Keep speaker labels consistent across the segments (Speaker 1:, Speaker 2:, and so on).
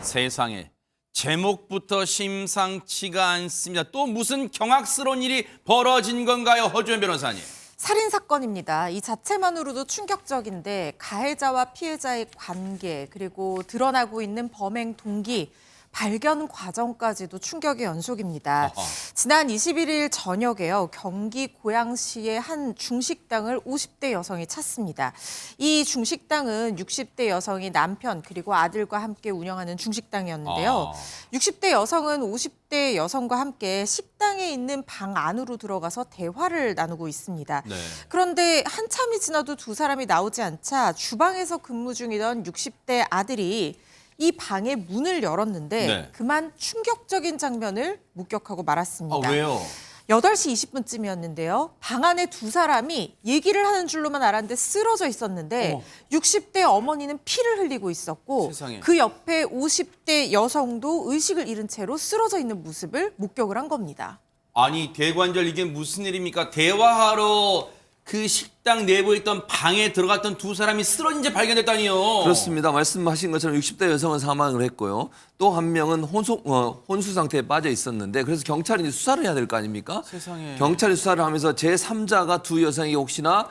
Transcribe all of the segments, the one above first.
Speaker 1: 세상에 제목부터 심상치가 않습니다. 또 무슨 경악스러운 일이 벌어진 건가요, 허주연 변호사님?
Speaker 2: 살인 사건입니다. 이 자체만으로도 충격적인데 가해자와 피해자의 관계 그리고 드러나고 있는 범행 동기, 발견 과정까지도 충격의 연속입니다. 지난 21일 저녁에요. 경기 고양시의 한 중식당을 50대 여성이 찾습니다. 이 중식당은 60대 여성이 남편 그리고 아들과 함께 운영하는 중식당이었는데요. 60대 여성은 50대 여성과 함께 식당에 있는 방 안으로 들어가서 대화를 나누고 있습니다.
Speaker 1: 네.
Speaker 2: 그런데 한참이 지나도 두 사람이 나오지 않자 주방에서 근무 중이던 60대 아들이 이 방의 문을 열었는데
Speaker 1: 네.
Speaker 2: 그만 충격적인 장면을 목격하고 말았습니다.
Speaker 1: 왜요?
Speaker 2: 8시 20분쯤이었는데요. 방 안에 두 사람이 얘기를 하는 줄로만 알았는데 쓰러져 있었는데 60대 어머니는 피를 흘리고 있었고
Speaker 1: 세상에.
Speaker 2: 그 옆에 50대 여성도 의식을 잃은 채로 쓰러져 있는 모습을 목격을 한 겁니다.
Speaker 1: 아니 대관절 이게 무슨 일입니까? 대화하러 그 식당 내부에 있던 방에 들어갔던 두 사람이 쓰러진 채 발견됐다니요.
Speaker 3: 그렇습니다. 말씀하신 것처럼 60대 여성은 사망을 했고요. 또 한 명은 혼수 상태에 빠져 있었는데 그래서 경찰이 이제 수사를 해야 될 거 아닙니까?
Speaker 1: 세상에.
Speaker 3: 경찰이 수사를 하면서 제3자가 두 여성이 혹시나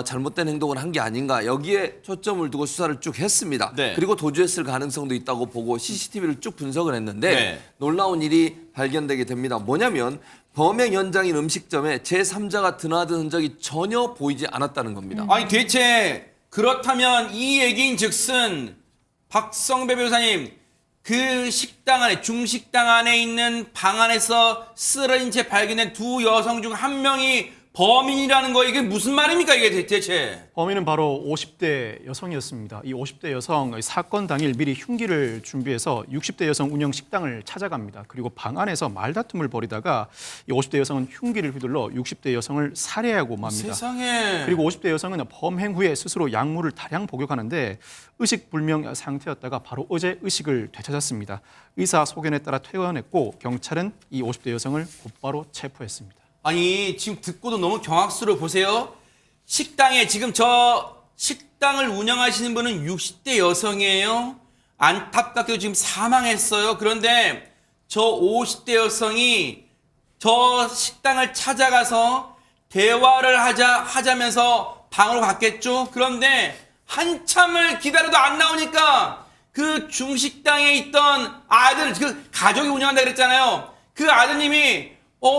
Speaker 3: 잘못된 행동을 한 게 아닌가 여기에 초점을 두고 수사를 쭉 했습니다.
Speaker 1: 네.
Speaker 3: 그리고 도주했을 가능성도 있다고 보고 CCTV를 쭉 분석을 했는데
Speaker 1: 네.
Speaker 3: 놀라운 일이 발견되게 됩니다. 뭐냐면 범행 현장인 음식점에 제3자가 드나든 흔적이 전혀 보이지 않았다는 겁니다.
Speaker 1: 아니 대체 그렇다면 이 얘기인 즉슨 박성배 변호사님 그 식당 안에 중식당 안에 있는 방 안에서 쓰러진 채 발견된 두 여성 중 한 명이 범인이라는 거 이게 무슨 말입니까 이게 대체?
Speaker 4: 범인은 바로 50대 여성이었습니다. 이 50대 여성 사건 당일 미리 흉기를 준비해서 60대 여성 운영 식당을 찾아갑니다. 그리고 방 안에서 말다툼을 벌이다가 이 50대 여성은 흉기를 휘둘러 60대 여성을 살해하고 맙니다.
Speaker 1: 세상에.
Speaker 4: 그리고 50대 여성은 범행 후에 스스로 약물을 다량 복용하는데 의식불명 상태였다가 바로 어제 의식을 되찾았습니다. 의사 소견에 따라 퇴원했고 경찰은 이 50대 여성을 곧바로 체포했습니다.
Speaker 1: 아니 지금 듣고도 너무 경악스러워 보세요. 식당에 지금 저 식당을 운영하시는 분은 60대 여성이에요. 안타깝게도 지금 사망했어요. 그런데 저 50대 여성이 저 식당을 찾아가서 대화를 하자면서 방으로 갔겠죠. 그런데 한참을 기다려도 안 나오니까 그 중식당에 있던 아들, 그 가족이 운영한다 그랬잖아요. 그 아드님이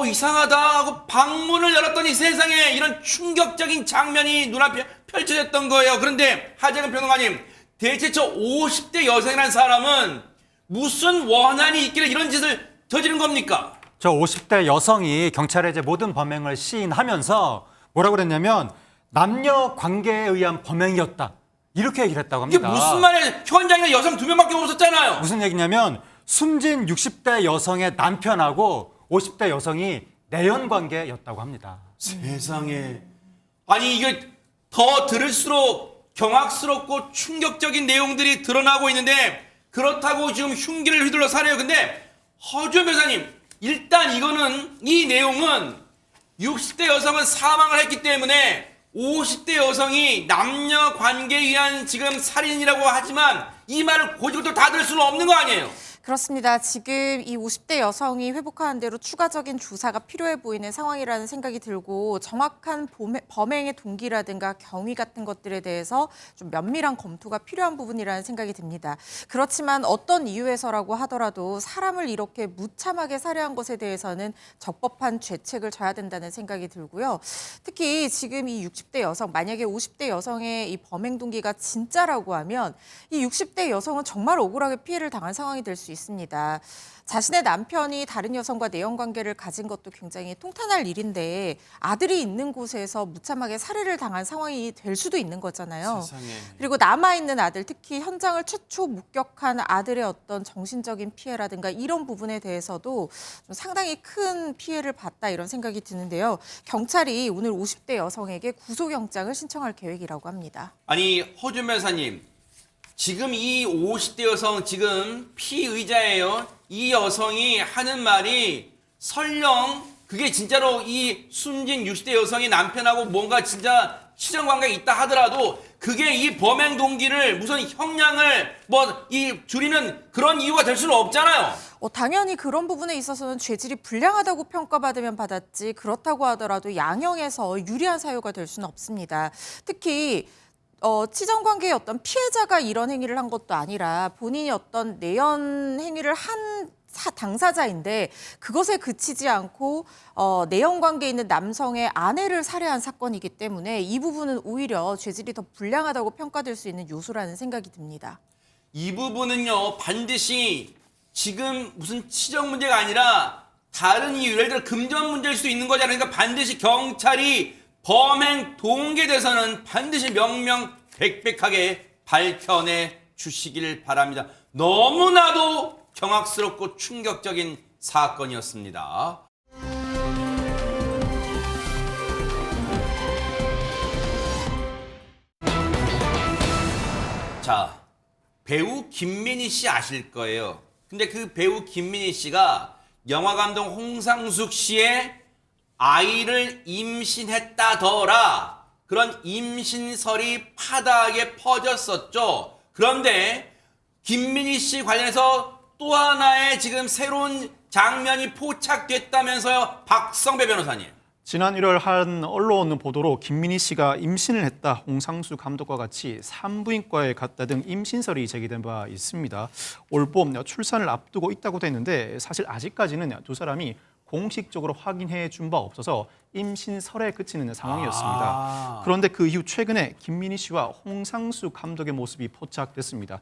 Speaker 1: 이상하다 하고 방문을 열었더니 세상에 이런 충격적인 장면이 눈앞에 펼쳐졌던 거예요. 그런데 하재근 평론가님, 대체 저 50대 여성이라는 사람은 무슨 원한이 있길래 이런 짓을 저지른 겁니까?
Speaker 5: 저 50대 여성이 경찰에 이제 모든 범행을 시인하면서 뭐라고 그랬냐면 남녀 관계에 의한 범행이었다. 이렇게 얘기를 했다고
Speaker 1: 이게
Speaker 5: 합니다.
Speaker 1: 무슨 말이에요? 현장에 여성 2명밖에 없었잖아요.
Speaker 5: 무슨 얘기냐면 숨진 60대 여성의 남편하고 50대 여성이 내연 관계였다고 합니다.
Speaker 1: 세상에. 아니 이게 더 들을수록 경악스럽고 충격적인 내용들이 드러나고 있는데 그렇다고 지금 흉기를 휘둘러 살해요. 근데 허주연 변호사님 일단 이 내용은 60대 여성은 사망을 했기 때문에 50대 여성이 남녀 관계에 의한 지금 살인이라고 하지만 이 말을 고지고대로 다 들을 수는 없는 거 아니에요?
Speaker 2: 그렇습니다. 지금 이 50대 여성이 회복하는 대로 추가적인 조사가 필요해 보이는 상황이라는 생각이 들고 정확한 범행의 동기라든가 경위 같은 것들에 대해서 좀 면밀한 검토가 필요한 부분이라는 생각이 듭니다. 그렇지만 어떤 이유에서라고 하더라도 사람을 이렇게 무참하게 살해한 것에 대해서는 적법한 죄책을 져야 된다는 생각이 들고요. 특히 지금 이 60대 여성, 만약에 50대 여성의 이 범행 동기가 진짜라고 하면 이 60대 여성은 정말 억울하게 피해를 당한 상황이 될 수 있습니다. 자신의 남편이 다른 여성과 내연 관계를 가진 것도 굉장히 통탄할 일인데 아들이 있는 곳에서 무참하게 살해를 당한 상황이 될 수도 있는 거잖아요.
Speaker 1: 세상에.
Speaker 2: 그리고 남아있는 아들, 특히 현장을 최초 목격한 아들의 어떤 정신적인 피해라든가 이런 부분에 대해서도 좀 상당히 큰 피해를 봤다 이런 생각이 드는데요. 경찰이 오늘 50대 여성에게 구속영장을 신청할 계획이라고 합니다.
Speaker 1: 아니 허준 변호사님 지금 이 50대 여성 지금 피의자예요. 이 여성이 하는 말이 설령 그게 진짜로 이 숨진 60대 여성의 남편하고 뭔가 진짜 시정 관계가 있다 하더라도 그게 이 범행 동기를 무슨 형량을 줄이는 그런 이유가 될 수는 없잖아요.
Speaker 2: 당연히 그런 부분에 있어서는 죄질이 불량하다고 평가받으면 받았지 그렇다고 하더라도 양형에서 유리한 사유가 될 수는 없습니다. 특히 치정 관계의 어떤 피해자가 이런 행위를 한 것도 아니라 본인이 어떤 내연 행위를 한 당사자인데 그것에 그치지 않고 내연 관계에 있는 남성의 아내를 살해한 사건이기 때문에 이 부분은 오히려 죄질이 더 불량하다고 평가될 수 있는 요소라는 생각이 듭니다.
Speaker 1: 이 부분은요, 반드시 지금 무슨 치정 문제가 아니라 다른 이유, 예를 들어 금전 문제일 수도 있는 거잖아요. 그러니까 반드시 경찰이 범행 동기에 대해서는 반드시 명명백백하게 밝혀내 주시길 바랍니다. 너무나도 경악스럽고 충격적인 사건이었습니다. 자, 배우 김민희 씨 아실 거예요. 근데 그 배우 김민희 씨가 영화감독 홍상숙 씨의 아이를 임신했다더라. 그런 임신설이 파다하게 퍼졌었죠. 그런데 김민희 씨 관련해서 또 하나의 지금 새로운 장면이 포착됐다면서요, 박성배 변호사님.
Speaker 4: 지난 1월 한 언론 보도로 김민희 씨가 임신을 했다, 홍상수 감독과 같이 산부인과에 갔다 등 임신설이 제기된 바 있습니다. 올봄 출산을 앞두고 있다고 됐는데 사실 아직까지는 두 사람이 공식적으로 확인해 준 바 없어서 임신설에 그치는 상황이었습니다. 그런데 그 이후 최근에 김민희 씨와 홍상수 감독의 모습이 포착됐습니다.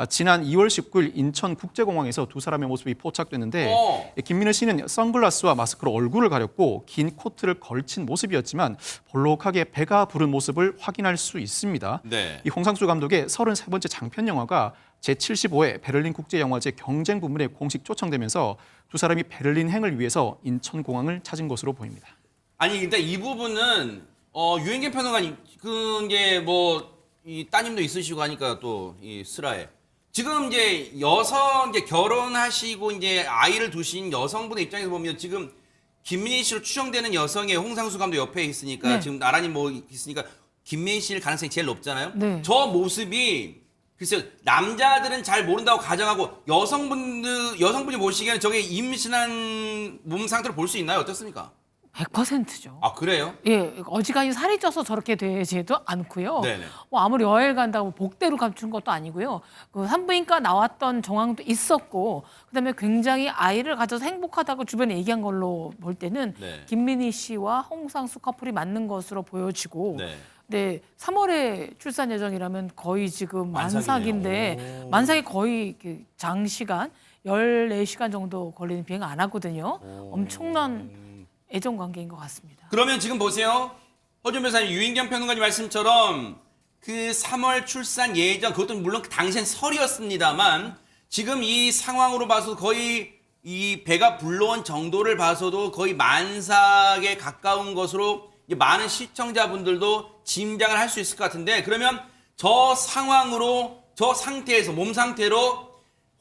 Speaker 4: 지난 2월 19일 인천국제공항에서 두 사람의 모습이 포착됐는데 김민희 씨는 선글라스와 마스크로 얼굴을 가렸고 긴 코트를 걸친 모습이었지만 볼록하게 배가 부른 모습을 확인할 수 있습니다.
Speaker 1: 네.
Speaker 4: 이 홍상수 감독의 33번째 장편 영화가 제75회 베를린 국제영화제 경쟁 부문에 공식 초청되면서 두 사람이 베를린행을 위해서 인천공항을 찾은 것으로 보입니다.
Speaker 1: 아니, 근데 이 부분은 유행계 평론가님, 그게 이 따님도 있으시고 하니까 또 이 슬하에 지금 이제 결혼하시고 이제 아이를 두신 여성분의 입장에서 보면 지금 김민희 씨로 추정되는 여성의 홍상수 감독 옆에 있으니까
Speaker 6: 네.
Speaker 1: 지금 나란히 있으니까 김민희 씨일 가능성이 제일 높잖아요.
Speaker 6: 네.
Speaker 1: 저 모습이 글쎄요, 남자들은 잘 모른다고 가정하고 여성분이 보시기에는 저게 임신한 몸 상태로 볼 수 있나요? 어떻습니까?
Speaker 6: 100%죠.
Speaker 1: 아, 그래요?
Speaker 6: 예, 어지간히 살이 쪄서 저렇게 되지도 않고요.
Speaker 1: 네네.
Speaker 6: 아무리 여행 간다고 복대로 감춘 것도 아니고요. 그 산부인과 나왔던 정황도 있었고, 그다음에 굉장히 아이를 가져서 행복하다고 주변에 얘기한 걸로 볼 때는
Speaker 1: 네.
Speaker 6: 김민희 씨와 홍상수 커플이 맞는 것으로 보여지고,
Speaker 1: 네.
Speaker 6: 네, 3월에 출산 예정이라면 거의 지금
Speaker 1: 만삭이네요.
Speaker 6: 만삭인데 만삭이 거의 장시간 14시간 정도 걸리는 비행 안 하거든요. 엄청난 애정 관계인 것 같습니다.
Speaker 1: 그러면 지금 보세요. 허준 변호사님, 유인경 평론가님 말씀처럼 그 3월 출산 예정, 그것도 물론 당시엔 설이었습니다만 지금 이 상황으로 봐서 거의 이 배가 불러온 정도를 봐서도 거의 만삭에 가까운 것으로 많은 시청자분들도 짐작을 할 수 있을 것 같은데, 그러면 저 상황으로, 저 상태에서, 몸 상태로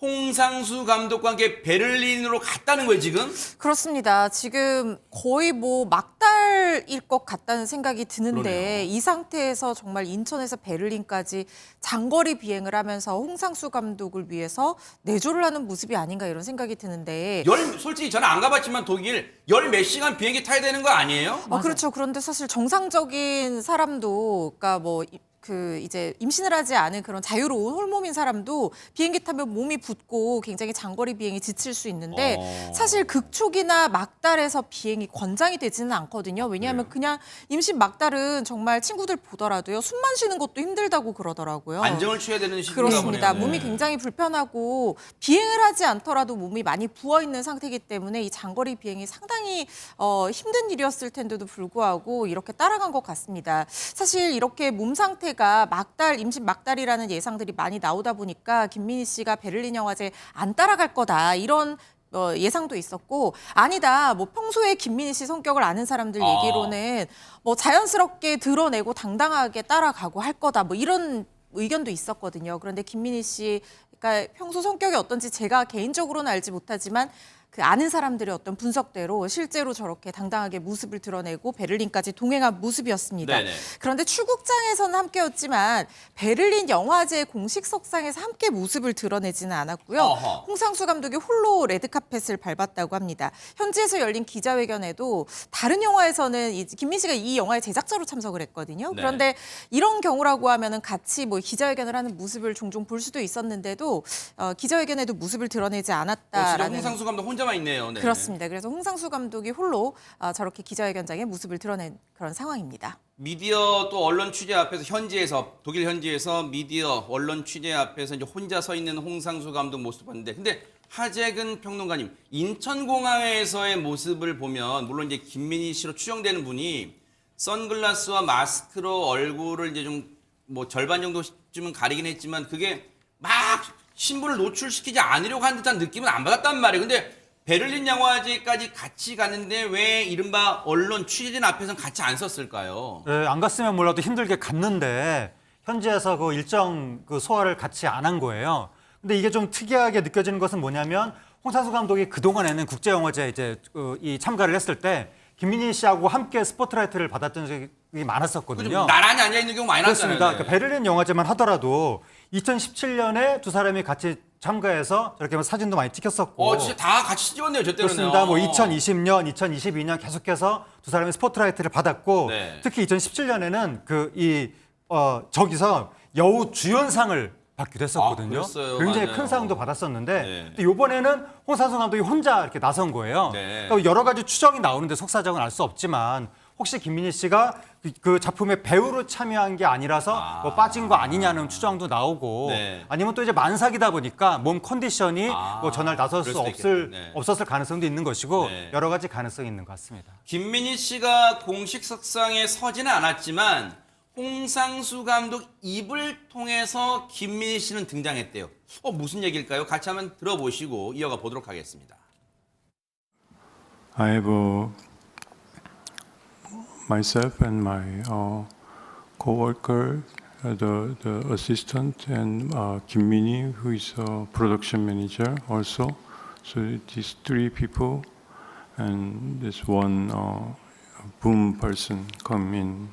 Speaker 1: 홍상수 감독과 함께 베를린으로 갔다는 거예요, 지금?
Speaker 2: 그렇습니다. 지금 거의 막달일 것 같다는 생각이 드는데
Speaker 1: 그러네요.
Speaker 2: 이 상태에서 정말 인천에서 베를린까지 장거리 비행을 하면서 홍상수 감독을 위해서 내조를 하는 모습이 아닌가 이런 생각이 드는데
Speaker 1: 솔직히 저는 안 가봤지만 독일 열 몇 시간 비행기 타야 되는 거 아니에요?
Speaker 2: 그렇죠. 그런데 사실 정상적인 사람도 그러니까 이제 임신을 하지 않은 그런 자유로운 홀몸인 사람도 비행기 타면 몸이 붓고 굉장히 장거리 비행이 지칠 수 있는데 사실 극초기나 막달에서 비행이 권장이 되지는 않거든요. 왜냐하면 그냥 임신 막달은 정말 친구들 보더라도요. 숨만 쉬는 것도 힘들다고 그러더라고요.
Speaker 1: 안정을 취해야 되는 시기인가
Speaker 2: 그렇습니다.
Speaker 1: 보네요.
Speaker 2: 몸이 굉장히 불편하고 비행을 하지 않더라도 몸이 많이 부어 있는 상태이기 때문에 이 장거리 비행이 상당히 힘든 일이었을 텐데도 불구하고 이렇게 따라간 것 같습니다. 사실 이렇게 몸 상태가 임신 막달이라는 예상들이 많이 나오다 보니까 김민희 씨가 베를린 영화제 안 따라갈 거다 이런 예상도 있었고 아니다 평소에 김민희 씨 성격을 아는 사람들 얘기로는 자연스럽게 드러내고 당당하게 따라가고 할 거다 이런 의견도 있었거든요. 그런데 김민희 씨가 평소 성격이 어떤지 제가 개인적으로는 알지 못하지만 그 아는 사람들의 어떤 분석대로 실제로 저렇게 당당하게 모습을 드러내고 베를린까지 동행한 모습이었습니다.
Speaker 1: 네네.
Speaker 2: 그런데 출국장에서는 함께였지만 베를린 영화제 공식 석상에서 함께 모습을 드러내지는 않았고요.
Speaker 1: 어허.
Speaker 2: 홍상수 감독이 홀로 레드카펫을 밟았다고 합니다. 현지에서 열린 기자회견에도 다른 영화에서는 김민 씨가 이 영화의 제작자로 참석을 했거든요.
Speaker 1: 네.
Speaker 2: 그런데 이런 경우라고 하면은 같이 뭐 기자회견을 하는 모습을 종종 볼 수도 있었는데도 기자회견에도 모습을 드러내지
Speaker 1: 진짜
Speaker 2: 않았다라는.
Speaker 1: 홍상수 감독 혼자만 있네요. 네.
Speaker 2: 그렇습니다. 그래서 홍상수 감독이 홀로 저렇게 기자회견장에 모습을 드러낸 그런 상황입니다.
Speaker 1: 미디어 또 언론 취재 앞에서 현지에서 독일 현지에서 미디어 언론 취재 앞에서 이제 혼자 서 있는 홍상수 감독 모습 봤는데 근데 하재근 평론가님 인천공항에서의 모습을 보면 물론 이제 김민희 씨로 추정되는 분이 선글라스와 마스크로 얼굴을 이제 좀 뭐 절반 정도쯤은 가리긴 했지만 그게 막 신분을 노출시키지 않으려고 한 듯한 느낌은 안 받았단 말이에요. 근데 베를린 영화제까지 같이 가는데 왜 이른바 언론 취재진 앞에서는 같이 안 섰을까요?
Speaker 5: 네, 안 갔으면 몰라도 힘들게 갔는데 현지에서 그 일정 그 소화를 같이 안 한 거예요. 근데 이게 좀 특이하게 느껴지는 것은 뭐냐면 홍상수 감독이 그 동안에는 국제영화제 이제 이 참가를 했을 때 김민희 씨하고 함께 스포트라이트를 받았던 적이 많았었거든요.
Speaker 1: 나란히 앉아 있는 경우 많이 나왔잖아요.
Speaker 5: 그렇습니다. 그러니까 베를린 영화제만 하더라도 2017년에 두 사람이 같이 참가해서 저렇게 사진도 많이 찍혔었고.
Speaker 1: 진짜 다 같이 찍었네요, 저 때는요.
Speaker 5: 그렇습니다. 뭐 2020년, 2022년 계속해서 두 사람이 스포트라이트를 받았고
Speaker 1: 네.
Speaker 5: 특히 2017년에는 저기서 여우 주연상을 받기도 했었거든요.
Speaker 1: 그랬어요.
Speaker 5: 굉장히
Speaker 1: 맞아요.
Speaker 5: 큰 상도 받았었는데
Speaker 1: 네.
Speaker 5: 근데 이번에는 홍상수 감독이 혼자 이렇게 나선 거예요.
Speaker 1: 네.
Speaker 5: 그러니까 여러 가지 추정이 나오는데 속사정은 알 수 없지만 혹시 김민희 씨가 그 작품에 배우로 참여한 게 아니라서 뭐 빠진 거 아니냐는 추정도 나오고
Speaker 1: 네.
Speaker 5: 아니면 또 이제 만삭이다 보니까 몸 컨디션이 뭐 전날 나설
Speaker 1: 그럴
Speaker 5: 수
Speaker 1: 수도 있겠네. 네.
Speaker 5: 없었을 가능성도 있는 것이고
Speaker 1: 네.
Speaker 5: 여러 가지 가능성이 있는 것 같습니다.
Speaker 1: 김민희 씨가 공식 석상에 서지는 않았지만 홍상수 감독 입을 통해서 김민희 씨는 등장했대요. 무슨 얘기일까요? 같이 한번 들어보시고 이어가 보도록 하겠습니다.
Speaker 7: I have myself and my co-worker, the assistant, and Kim Min-hee, who is a production manager also. So these three people, and this one boom person come in,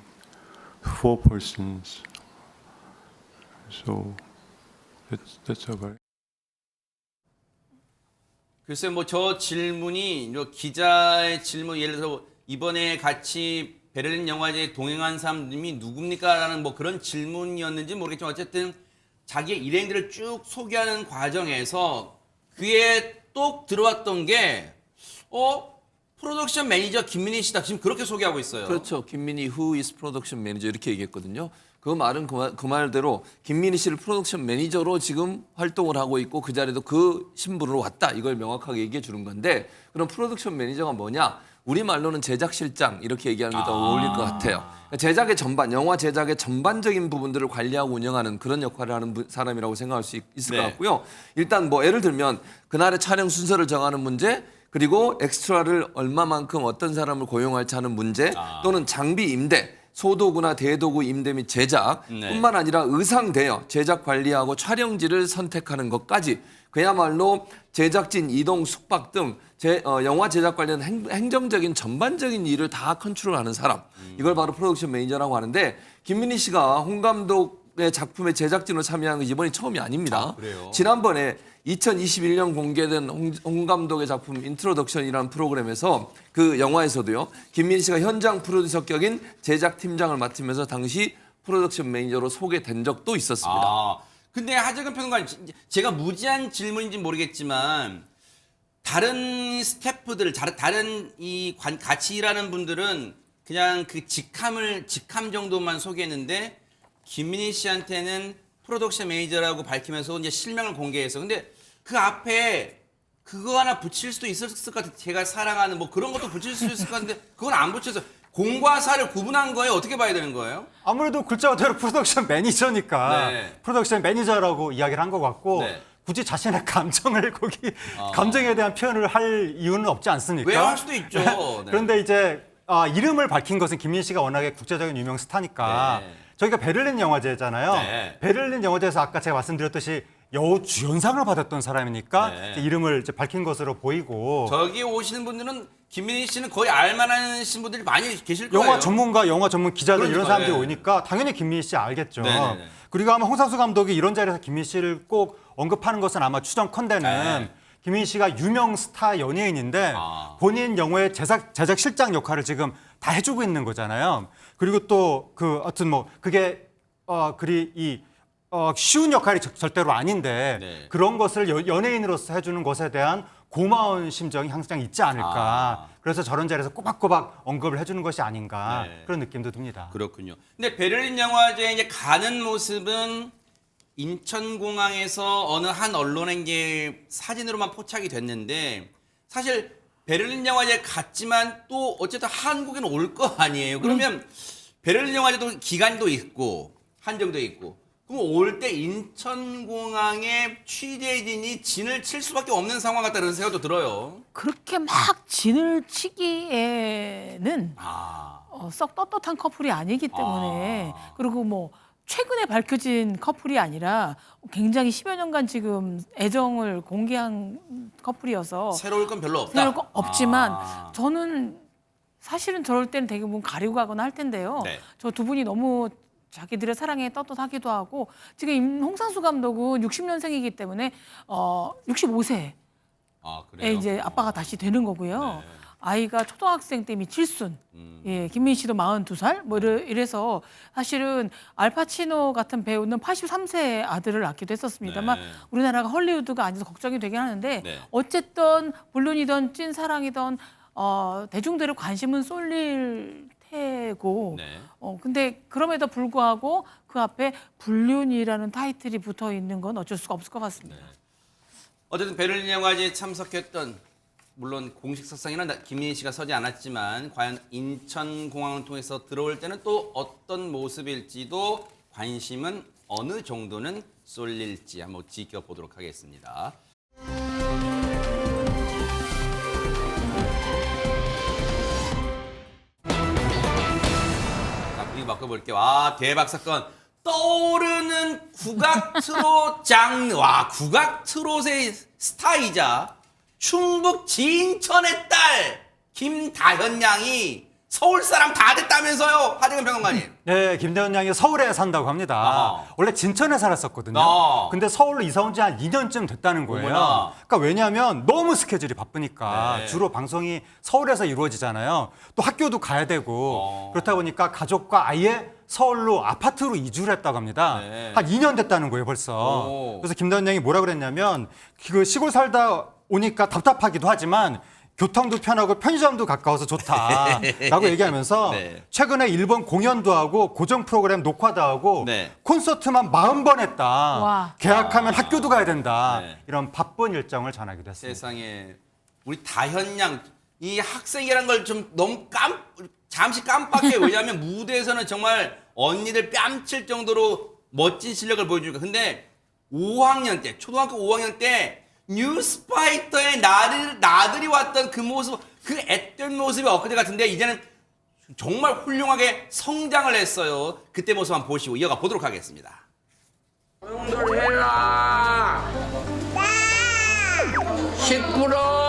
Speaker 7: 4 persons. So that's about it.
Speaker 1: 글쎄 뭐 저 질문이 기자의 질문 예를 들어 이번에 같이 베를린 영화제에 동행한 사람들이 누굽니까라는 뭐 그런 질문이었는지 모르겠지만 어쨌든 자기의 일행들을 쭉 소개하는 과정에서 귀에 똑 들어왔던 게 프로덕션 매니저 김민희 씨다. 지금 그렇게 소개하고 있어요.
Speaker 3: 그렇죠. 김민희 who is production manager 이렇게 얘기했거든요. 그 말은 그 말대로 김민희 씨를 프로덕션 매니저로 지금 활동을 하고 있고 그 자리도 그 신분으로 왔다. 이걸 명확하게 얘기해 주는 건데 그럼 프로덕션 매니저가 뭐냐? 우리말로는 제작실장 이렇게 얘기하는 게 더 어울릴 것 같아요. 제작의 전반, 영화 제작의 전반적인 부분들을 관리하고 운영하는 그런 역할을 하는 사람이라고 생각할 수 있을
Speaker 1: 네.
Speaker 3: 것 같고요. 일단 뭐 예를 들면 그날의 촬영 순서를 정하는 문제 그리고 엑스트라를 얼마만큼 어떤 사람을 고용할지 하는 문제 또는 장비 임대 소도구나 대도구 임대 및 제작
Speaker 1: 네.
Speaker 3: 뿐만 아니라 의상 대여, 제작 관리하고 촬영지를 선택하는 것까지 그야말로 제작진 이동 숙박 등 영화 제작 관련 행정적인 전반적인 일을 다 컨트롤하는 사람. 이걸 바로 프로덕션 매니저라고 하는데 김민희 씨가 홍 감독의 작품의 제작진으로 참여한 건 이번이 처음이 아닙니다.
Speaker 1: 그래요?
Speaker 3: 지난번에 2021년 공개된 홍 감독의 작품 인트로덕션이라는 프로그램에서 그 영화에서도요. 김민희 씨가 현장 프로듀서 격인 제작팀장을 맡으면서 당시 프로덕션 매니저로 소개된 적도 있었습니다.
Speaker 1: 근데 하재근 평론가님, 제가 무지한 질문인지 모르겠지만 다른 스태프들, 다른 같이 일하는 분들은 그냥 그 직함 정도만 소개했는데 김민희 씨한테는 프로덕션 매니저라고 밝히면서 이제 실명을 공개해서 근데 그 앞에 그거 하나 붙일 수도 있었을 것 같아요. 제가 사랑하는 뭐 그런 것도 붙일 수 있을 것 같은데 그건 안 붙여서 공과 사를 구분한 거예요. 어떻게 봐야 되는 거예요?
Speaker 5: 아무래도 글자 그대로 프로덕션 매니저니까
Speaker 1: 네.
Speaker 5: 프로덕션 매니저라고 이야기를 한 것 같고
Speaker 1: 네.
Speaker 5: 굳이 자신의 감정을 거기 감정에 대한 표현을 할 이유는 없지 않습니까?
Speaker 1: 왜 할 수도 있죠. 네.
Speaker 5: 그런데 이제 이름을 밝힌 것은 김민 씨가 워낙에 국제적인 유명 스타니까
Speaker 1: 네.
Speaker 5: 저희가 베를린 영화제잖아요.
Speaker 1: 네.
Speaker 5: 베를린 영화제에서 아까 제가 말씀드렸듯이 여우 주연상을 받았던 사람이니까
Speaker 1: 네.
Speaker 5: 이제 이름을 이제 밝힌 것으로 보이고
Speaker 1: 저기 오시는 분들은 김민희 씨는 거의 알만하신 분들이 많이 계실 거예요.
Speaker 5: 영화 전문가, 영화 전문 기자들 이런
Speaker 1: 그러니까,
Speaker 5: 사람들이
Speaker 1: 예.
Speaker 5: 오니까 당연히 김민희 씨 알겠죠.
Speaker 1: 네네네.
Speaker 5: 그리고 아마 홍상수 감독이 이런 자리에서 김민희 씨를 꼭 언급하는 것은 아마 추정컨대는
Speaker 1: 네.
Speaker 5: 김민희 씨가 유명 스타 연예인인데
Speaker 1: 아.
Speaker 5: 본인 영화의 제작 실장 역할을 지금 다 해주고 있는 거잖아요. 그리고 또 그 하여튼 뭐 그게 그리 쉬운 역할이 절대로 아닌데
Speaker 1: 네.
Speaker 5: 그런 것을 연예인으로서 해주는 것에 대한 고마운 심정이 항상 있지 않을까. 그래서 저런 자리에서 꼬박꼬박 언급을 해주는 것이 아닌가
Speaker 1: 네.
Speaker 5: 그런 느낌도 듭니다.
Speaker 1: 그렇군요. 근데 베를린 영화제에 이제 가는 모습은 인천공항에서 어느 한 언론에 사진으로만 포착이 됐는데 사실 베를린 영화제에 갔지만 또 어쨌든 한국에는 올 거 아니에요. 그러면 베를린 영화제도 기간도 있고 한정도 있고 그럼 올 때 인천공항에 취재진이 진을 칠 수밖에 없는 상황 같다는 생각도 들어요.
Speaker 6: 그렇게 막 진을 치기에는
Speaker 1: 아,
Speaker 6: 썩 떳떳한 커플이 아니기 때문에 그리고 뭐 최근에 밝혀진 커플이 아니라 굉장히 10여 년간 지금 애정을 공개한 커플이어서
Speaker 1: 새로울 건 별로 없다.
Speaker 6: 새로울 거 없지만
Speaker 1: 아.
Speaker 6: 저는 사실은 저럴 때는 되게 뭐 가리고 가거나 할 텐데요.
Speaker 1: 네.
Speaker 6: 저 두 분이 너무 자기들의 사랑에 떳떳하기도 하고 지금 홍상수 감독은 60년생이기 때문에 65세에
Speaker 1: 아, 그래요?
Speaker 6: 이제 아빠가 다시 되는 거고요.
Speaker 1: 네.
Speaker 6: 아이가 초등학생 때 이미 칠순, 예, 김민희 씨도 42살, 뭐 이래서 사실은 알파치노 같은 배우는 83세 아들을 낳기도 했었습니다만
Speaker 1: 네.
Speaker 6: 우리나라가 헐리우드가 아니어서 걱정이 되긴 하는데
Speaker 1: 네.
Speaker 6: 어쨌든 본론이든 찐사랑이든 대중들의 관심은 쏠릴 테고
Speaker 1: 네.
Speaker 6: 근데 그럼에도 불구하고 그 앞에 불륜이라는 타이틀이 붙어 있는 건 어쩔 수가 없을 것 같습니다.
Speaker 1: 어쨌든 베를린 영화제에 참석했던 물론 공식 석상에는 김민희 씨가 서지 않았지만 과연 인천공항을 통해서 들어올 때는 또 어떤 모습일지도 관심은 어느 정도는 쏠릴지 한번 지켜보도록 하겠습니다. 자, 분위기 바꿔볼게요. 아, 대박 사건. 떠오르는 국악 트롯 장르. 와, 국악 트롯의 스타이자 충북 진천의 딸 김다현 양이 서울 사람 다 됐다면서요, 하재근 평론가님.
Speaker 5: 네, 김대현 양이 서울에 산다고 합니다.
Speaker 1: 아하.
Speaker 5: 원래 진천에 살았었거든요.
Speaker 1: 아.
Speaker 5: 근데 서울로 이사 온 지 한 2년쯤 됐다는 거예요.
Speaker 1: 어머나.
Speaker 5: 그러니까 왜냐하면 너무 스케줄이 바쁘니까
Speaker 1: 네.
Speaker 5: 주로 방송이 서울에서 이루어지잖아요. 또 학교도 가야 되고 그렇다 보니까 가족과 아예 서울로 아파트로 이주를 했다고 합니다.
Speaker 1: 네.
Speaker 5: 한 2년 됐다는 거예요, 벌써.
Speaker 1: 오.
Speaker 5: 그래서 김대현 양이 뭐라 그랬냐면 그 시골 살다 오니까 답답하기도 하지만 교통도 편하고 편의점도 가까워서 좋다라고 얘기하면서
Speaker 1: 네.
Speaker 5: 최근에 일본 공연도 하고 고정 프로그램 녹화도 하고
Speaker 1: 네.
Speaker 5: 콘서트만 40번 했다.
Speaker 6: 와.
Speaker 5: 계약하면 학교도 가야 된다.
Speaker 1: 네.
Speaker 5: 이런 바쁜 일정을 전하기도 했습니다.
Speaker 1: 세상에 우리 다현 양 이 학생이란 걸 좀 너무 잠시 깜빡해요. 왜냐하면 무대에서는 정말 언니들 뺨칠 정도로 멋진 실력을 보여주니까. 근데 5학년 때, 초등학교 5학년 때 뉴스파이터의 나들이 왔던 그 모습, 그 앳된 모습이 엊그제 같은데 이제는 정말 훌륭하게 성장을 했어요. 그때 모습 한번 보시고 이어가 보도록 하겠습니다.
Speaker 8: 조용들 해라. 시끄러.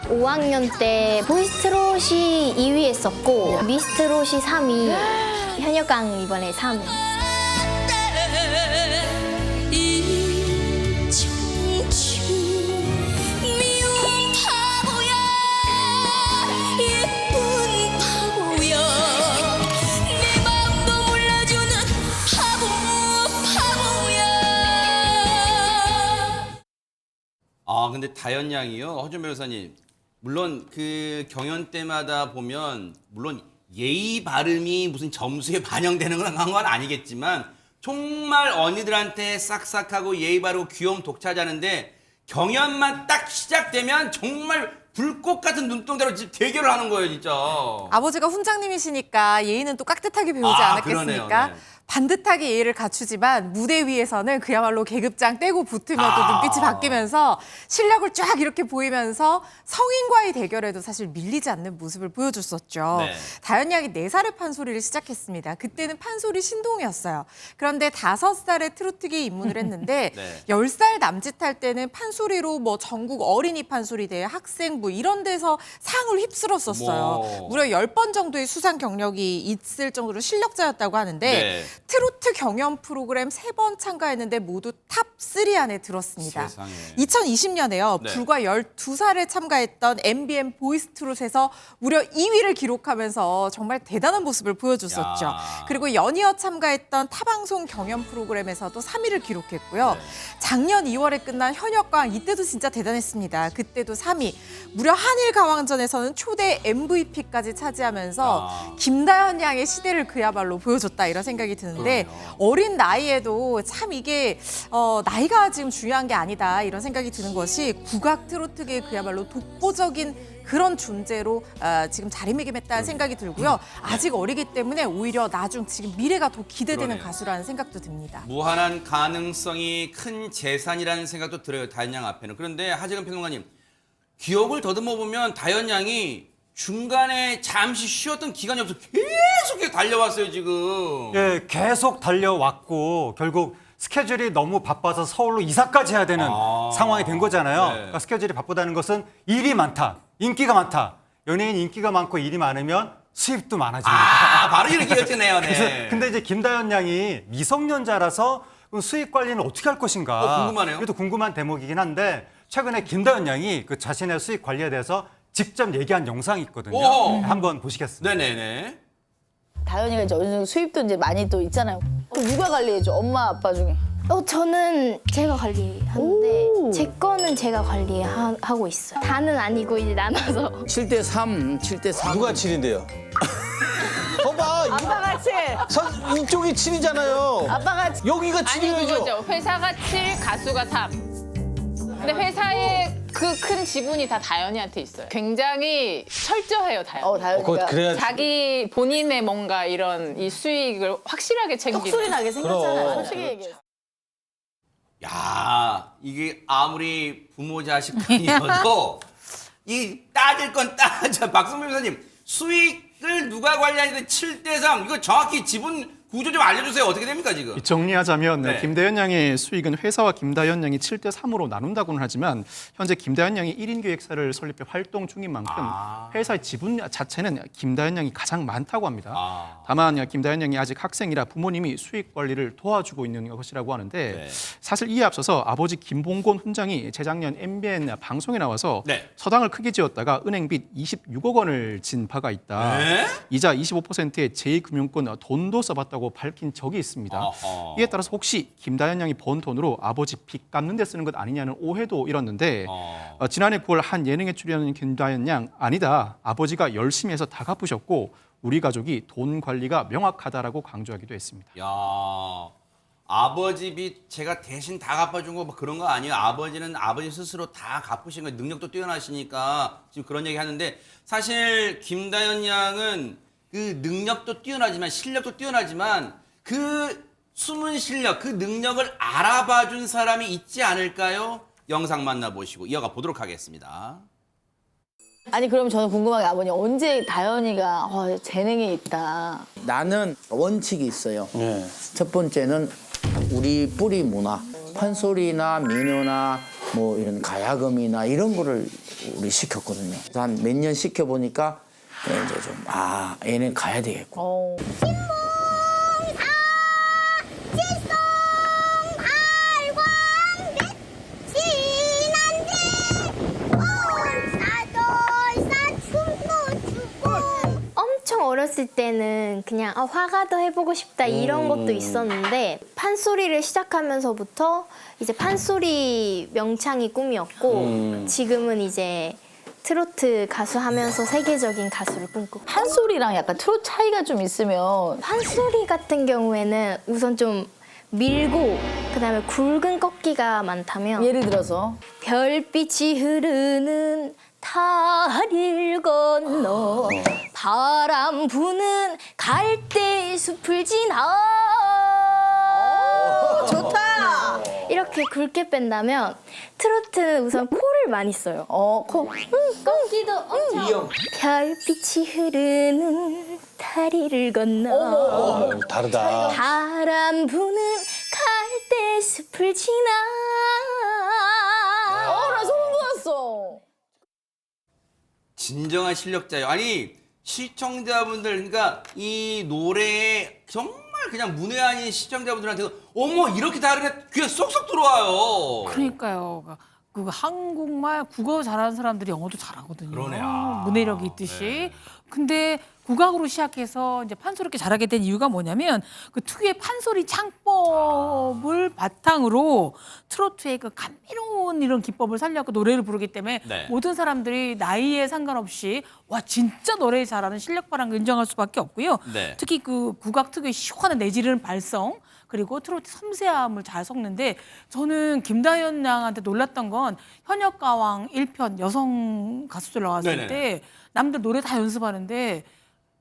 Speaker 9: 오 5학년 때 보이스트롯이 2위 했었고 미스트롯이 3위, 현역강 이번에 3위.
Speaker 1: 아, 근데 다현 양이요, 허준 변호사님. 물론 그 경연 때마다 보면 물론 예의 발음이 무슨 점수에 반영되는 건 아니겠지만 정말 언니들한테 싹싹하고 예의 바르고 귀여움 독차지하는데 경연만 딱 시작되면 정말 불꽃 같은 눈동자로 대결을 하는 거예요, 진짜.
Speaker 2: 아버지가 훈장님이시니까 예의는 또 깍듯하게 배우지
Speaker 1: 아,
Speaker 2: 않았겠습니까?
Speaker 1: 그러네요. 네.
Speaker 2: 반듯하게 예의를 갖추지만 무대 위에서는 그야말로 계급장 떼고 붙으면 또 눈빛이 바뀌면서 실력을 쫙 이렇게 보이면서 성인과의 대결에도 사실 밀리지 않는 모습을 보여줬었죠.
Speaker 1: 네.
Speaker 2: 다현 양이 4살에 판소리를 시작했습니다. 그때는 판소리 신동이었어요. 그런데 5살에 트로트계에 입문을 했는데
Speaker 1: 네.
Speaker 2: 10살 남짓할 때는 판소리로 뭐 전국 어린이 판소리 대회, 학생부 이런 데서 상을 휩쓸었었어요.
Speaker 1: 뭐.
Speaker 2: 무려 10번 정도의 수상 경력이 있을 정도로 실력자였다고 하는데
Speaker 1: 네.
Speaker 2: 트로트 경연 프로그램 3번 참가했는데 모두 탑 3 안에 들었습니다.
Speaker 1: 세상에.
Speaker 2: 2020년에요.
Speaker 1: 네.
Speaker 2: 불과 12살에 참가했던 MBN 보이스트롯에서 무려 2위를 기록하면서 정말 대단한 모습을 보여줬었죠.
Speaker 1: 야.
Speaker 2: 그리고 연이어 참가했던 타방송 경연 프로그램에서도 3위를 기록했고요.
Speaker 1: 네.
Speaker 2: 작년 2월에 끝난 현역광 이때도 진짜 대단했습니다. 그때도 3위. 무려 한일 가왕전에서는 초대 MVP까지 차지하면서
Speaker 1: 아.
Speaker 2: 김다현 양의 시대를 그야말로 보여줬다 이런 생각이 드는데 어린 나이에도 참 이게 나이가 지금 중요한 게 아니다 이런 생각이 드는 것이 국악 트로트계의 그야말로 독보적인 그런 존재로 지금 자리매김했다는 생각이 들고요. 아직 어리기 때문에 오히려 나중 지금 미래가 더 기대되는
Speaker 1: 그러네요.
Speaker 2: 가수라는 생각도 듭니다.
Speaker 1: 무한한 가능성이 큰 재산이라는 생각도 들어요. 다현 양 앞에는. 그런데 하재근 평론가님, 기억을 더듬어 보면 다현 양이 중간에 잠시 쉬었던 기간이 없어 계속 달려왔어요 지금.
Speaker 5: 예, 계속 달려왔고 결국 스케줄이 너무 바빠서 서울로 이사까지 해야 되는 상황이 된 거잖아요.
Speaker 1: 네.
Speaker 5: 그러니까 스케줄이 바쁘다는 것은 일이 많다, 인기가 많다. 연예인 인기가 많고 일이 많으면 수입도 많아집니다.
Speaker 1: 바로 이렇게 결정해요.
Speaker 5: 그래서
Speaker 1: 네.
Speaker 5: 근데 이제 김다현 양이 미성년자라서 그럼 수입 관리는 어떻게 할 것인가?
Speaker 1: 궁금하네요.
Speaker 5: 이것도 궁금한 대목이긴 한데 최근에 김다현 양이 그 자신의 수입 관리에 대해서 직접 얘기한 영상이 있거든요.
Speaker 1: 오.
Speaker 5: 한번 보시겠습니다.
Speaker 1: 네네네.
Speaker 10: 다현이가 이제 어느 정도 수입도 이제 많이 또 있잖아요. 그럼 누가 관리해줘? 엄마, 아빠 중에.
Speaker 9: 저는 제가 관리하는데 제 거는 제가 관리하고 있어요. 다는 아니고 이제 나눠서.
Speaker 8: 7대 3, 7대 3. 누가 7인데요? 봐봐,
Speaker 10: 아빠가 7,
Speaker 8: 이쪽이 7이잖아요.
Speaker 10: 아빠가 7.
Speaker 8: 여기가
Speaker 11: 아니
Speaker 8: 7이죠.
Speaker 11: 그거죠. 회사가 7, 가수가 3. 근데 회사에 그 큰 지분이 다 다현이한테 있어요. 굉장히 철저해요, 다현.
Speaker 10: 다현이가.
Speaker 8: 그래야
Speaker 11: 자기 본인의 뭔가 이런 이 수익을 확실하게 챙기는.
Speaker 10: 턱소리 나게 생겼잖아요.
Speaker 8: 그럼.
Speaker 10: 솔직히 얘기해.
Speaker 1: 야, 이게 아무리 부모 자식 간이어도 이 따질 건 따져. 박성민 변호사님, 수익을 누가 관리하는데 7대 3. 이거 정확히 지분 구조 좀 알려주세요. 어떻게 됩니까 지금?
Speaker 4: 정리하자면
Speaker 1: 네.
Speaker 4: 김다현 양의 수익은 회사와 김다현 양이 7대 3으로 나눈다고는 하지만 현재 김다현 양이 1인 기획사를 설립해 활동 중인 만큼 회사의 지분 자체는 김다현 양이 가장 많다고 합니다. 다만 김다현 양이 아직 학생이라 부모님이 수익 관리를 도와주고 있는 것이라고 하는데
Speaker 1: 네.
Speaker 4: 사실 이에 앞서서 아버지 김봉곤 훈장이 재작년 MBN 방송에 나와서
Speaker 1: 네.
Speaker 4: 서당을 크게 지었다가 은행빚 26억 원을 진 바가 있다.
Speaker 1: 네?
Speaker 4: 이자 25%의 제2금융권 돈도 써봤다고 밝힌 적이 있습니다.
Speaker 1: 어허.
Speaker 4: 이에 따라서 혹시 김다현 양이 번 돈으로 아버지 빚 갚는 데 쓰는 것 아니냐는 오해도 일었는데 지난해 9월 한 예능에 출연한 김다현 양 아니다. 아버지가 열심히 해서 다 갚으셨고 우리 가족이 돈 관리가 명확하다라고 강조하기도 했습니다.
Speaker 1: 야, 아버지 빚 제가 대신 다 갚아준 거 뭐 그런 거 아니에요. 아버지는 아버지 스스로 다 갚으신 거 능력도 뛰어나시니까 지금 그런 얘기 하는데 사실 김다현 양은 그 능력도 뛰어나지만 실력도 뛰어나지만 그 숨은 실력, 그 능력을 알아봐준 사람이 있지 않을까요? 영상 만나보시고 이어가 보도록 하겠습니다.
Speaker 10: 아니 그럼 저는 궁금한 게 아버님 언제 다현이가 재능이 있다.
Speaker 8: 나는 원칙이 있어요. 첫 번째는 우리 뿌리 문화, 판소리나 민요나 뭐 이런 가야금이나 이런 거를 우리 시켰거든요. 한 몇 년 시켜보니까 이제 좀 얘는 가야 되겠고.
Speaker 9: 엄청 어렸을 때는 그냥 화가도 해보고 싶다 이런 것도 있었는데 판소리를 시작하면서부터 이제 판소리 명창이 꿈이었고 지금은 이제 트로트 가수 하면서 세계적인 가수를 꿈꾸고.
Speaker 10: 판소리랑 약간 트롯 차이가 좀 있으면
Speaker 9: 판소리 같은 경우에는 우선 좀 밀고 그다음에 굵은 꺾기가 많다면
Speaker 10: 예를 들어서
Speaker 9: 별빛이 흐르는 다리를 건너 바람 부는 갈대 숲을 지나
Speaker 10: 좋다.
Speaker 9: 이렇게 굵게 뺀다면 트로트는 우선 코를 많이 써요.
Speaker 10: 코.
Speaker 9: 꺾기도 엄청. 별빛이 흐르는 다리를 건너
Speaker 8: 다르다.
Speaker 9: 바람 부는 갈대 숲을 지나.
Speaker 10: 나 소름 돋았어.
Speaker 1: 진정한 실력자예요. 아니 시청자분들 그러니까 이 노래에 정말 그냥 문외한인 시청자분들한테도 어머 이렇게 다르네 귀에 쏙쏙 들어와요.
Speaker 6: 그러니까요. 그 한국말 국어 잘하는 사람들이 영어도 잘하거든요.
Speaker 1: 그러네. 아.
Speaker 6: 문해력이 있듯이.
Speaker 1: 네.
Speaker 6: 근데 국악으로 시작해서 이제 판소리를 잘하게 된 이유가 뭐냐면 그 특유의 판소리 창법을 바탕으로 트로트의 그 감미로운 이런 기법을 살려고 노래를 부르기 때문에
Speaker 1: 네.
Speaker 6: 모든 사람들이 나이에 상관없이 와 진짜 노래 잘하는 실력파라는 걸 인정할 수밖에 없고요.
Speaker 1: 네.
Speaker 6: 특히 그 국악 특유의 시원한 내지르는 발성 그리고 트로트 섬세함을 잘 섞는데 저는 김다현 양한테 놀랐던 건 현역가왕 1편 여성 가수들 나왔을
Speaker 1: 네네네.
Speaker 6: 때 남들 노래 다 연습하는데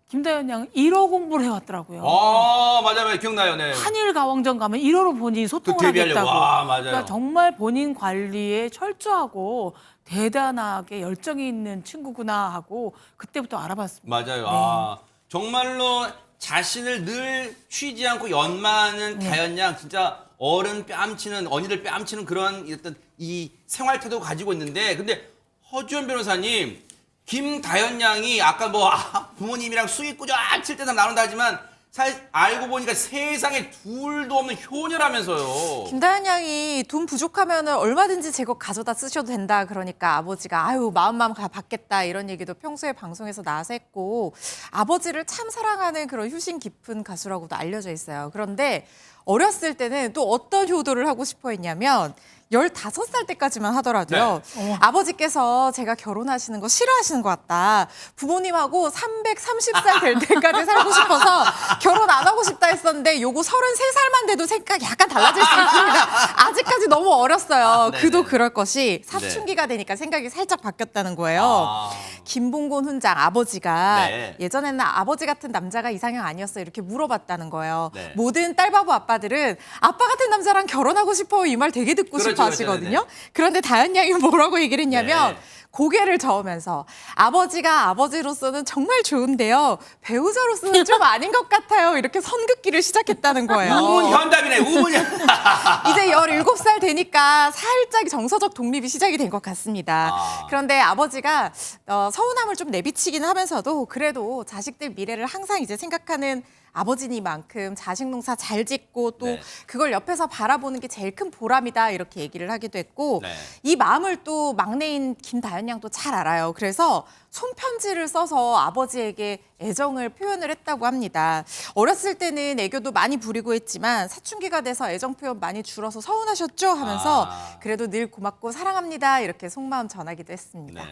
Speaker 6: 김다현 양은 1호 공부를 해왔더라고요.
Speaker 1: 맞아요 기억나요. 네.
Speaker 6: 한일 가왕전 가면 1호로 본인이 소통을
Speaker 1: 그 데뷔하려고.
Speaker 6: 하겠다고.
Speaker 1: 와, 맞아요.
Speaker 6: 그러니까 정말 본인 관리에 철저하고 대단하게 열정이 있는 친구구나 하고 그때부터 알아봤습니다.
Speaker 1: 맞아요. 아, 정말로 자신을 늘 쉬지 않고 연마하는 다현 양 진짜 어른 뺨치는 언니들 뺨치는 그런 어떤 이 생활 태도 가지고 있는데 근데 허주연 변호사님 김다현 양이 아까 뭐 부모님이랑 수익구조 칠 때 다 나온다 하지만 사실 알고 보니까 세상에 둘도 없는 효녀라면서요.
Speaker 2: 김다현 양이 돈 부족하면 얼마든지 제 거 가져다 쓰셔도 된다 그러니까 아버지가 아유 마음 받겠다 이런 얘기도 평소에 방송에서 나와서 했고 아버지를 참 사랑하는 그런 효심 깊은 가수라고도 알려져 있어요. 그런데 어렸을 때는 또 어떤 효도를 하고 싶어 했냐면 15살 때까지만 하더라도요. 아버지께서 제가 결혼하시는 거 싫어하시는 것 같다. 부모님하고 330살 될 때까지 살고 싶어서 결혼 안 하고 싶다 했었는데 요거 33살만 돼도 생각이 약간 달라질 수 있습니다. 아직까지 너무 어렸어요.
Speaker 1: 네네.
Speaker 2: 그도 그럴 것이 사춘기가 되니까 생각이 살짝 바뀌었다는 거예요. 김봉곤 훈장 아버지가
Speaker 1: 네.
Speaker 2: 예전에는 아버지 같은 남자가 이상형 아니었어 이렇게 물어봤다는 거예요.
Speaker 1: 네.
Speaker 2: 모든 딸바보 아빠들은 아빠 같은 남자랑 결혼하고 싶어 이 말 되게 듣고
Speaker 1: 그렇죠,
Speaker 2: 싶어 하시거든요.
Speaker 1: 네네.
Speaker 2: 그런데 다현 양이 뭐라고 얘기를 했냐면
Speaker 1: 네.
Speaker 2: 고개를 저으면서 아버지가 아버지로서는 정말 좋은데요. 배우자로서는 좀 아닌 것 같아요. 이렇게 선긋기를 시작했다는 거예요.
Speaker 1: 우문현답이네 우문.
Speaker 2: 이제 17살 되니까 살짝 정서적 독립이 시작이 된 것 같습니다. 그런데 아버지가 서운함을 좀 내비치긴 하면서도 그래도 자식들 미래를 항상 이제 생각하는 아버지니만큼 자식 농사 잘 짓고 또
Speaker 1: 네.
Speaker 2: 그걸 옆에서 바라보는 게 제일 큰 보람이다 이렇게 얘기를 하기도 했고
Speaker 1: 네.
Speaker 2: 이 마음을 또 막내인 김다현 양도 잘 알아요. 그래서 손편지를 써서 아버지에게 애정을 표현을 했다고 합니다. 어렸을 때는 애교도 많이 부리고 했지만 사춘기가 돼서 애정 표현 많이 줄어서 서운하셨죠 하면서 그래도 늘 고맙고 사랑합니다 이렇게 속마음 전하기도 했습니다.
Speaker 1: 네.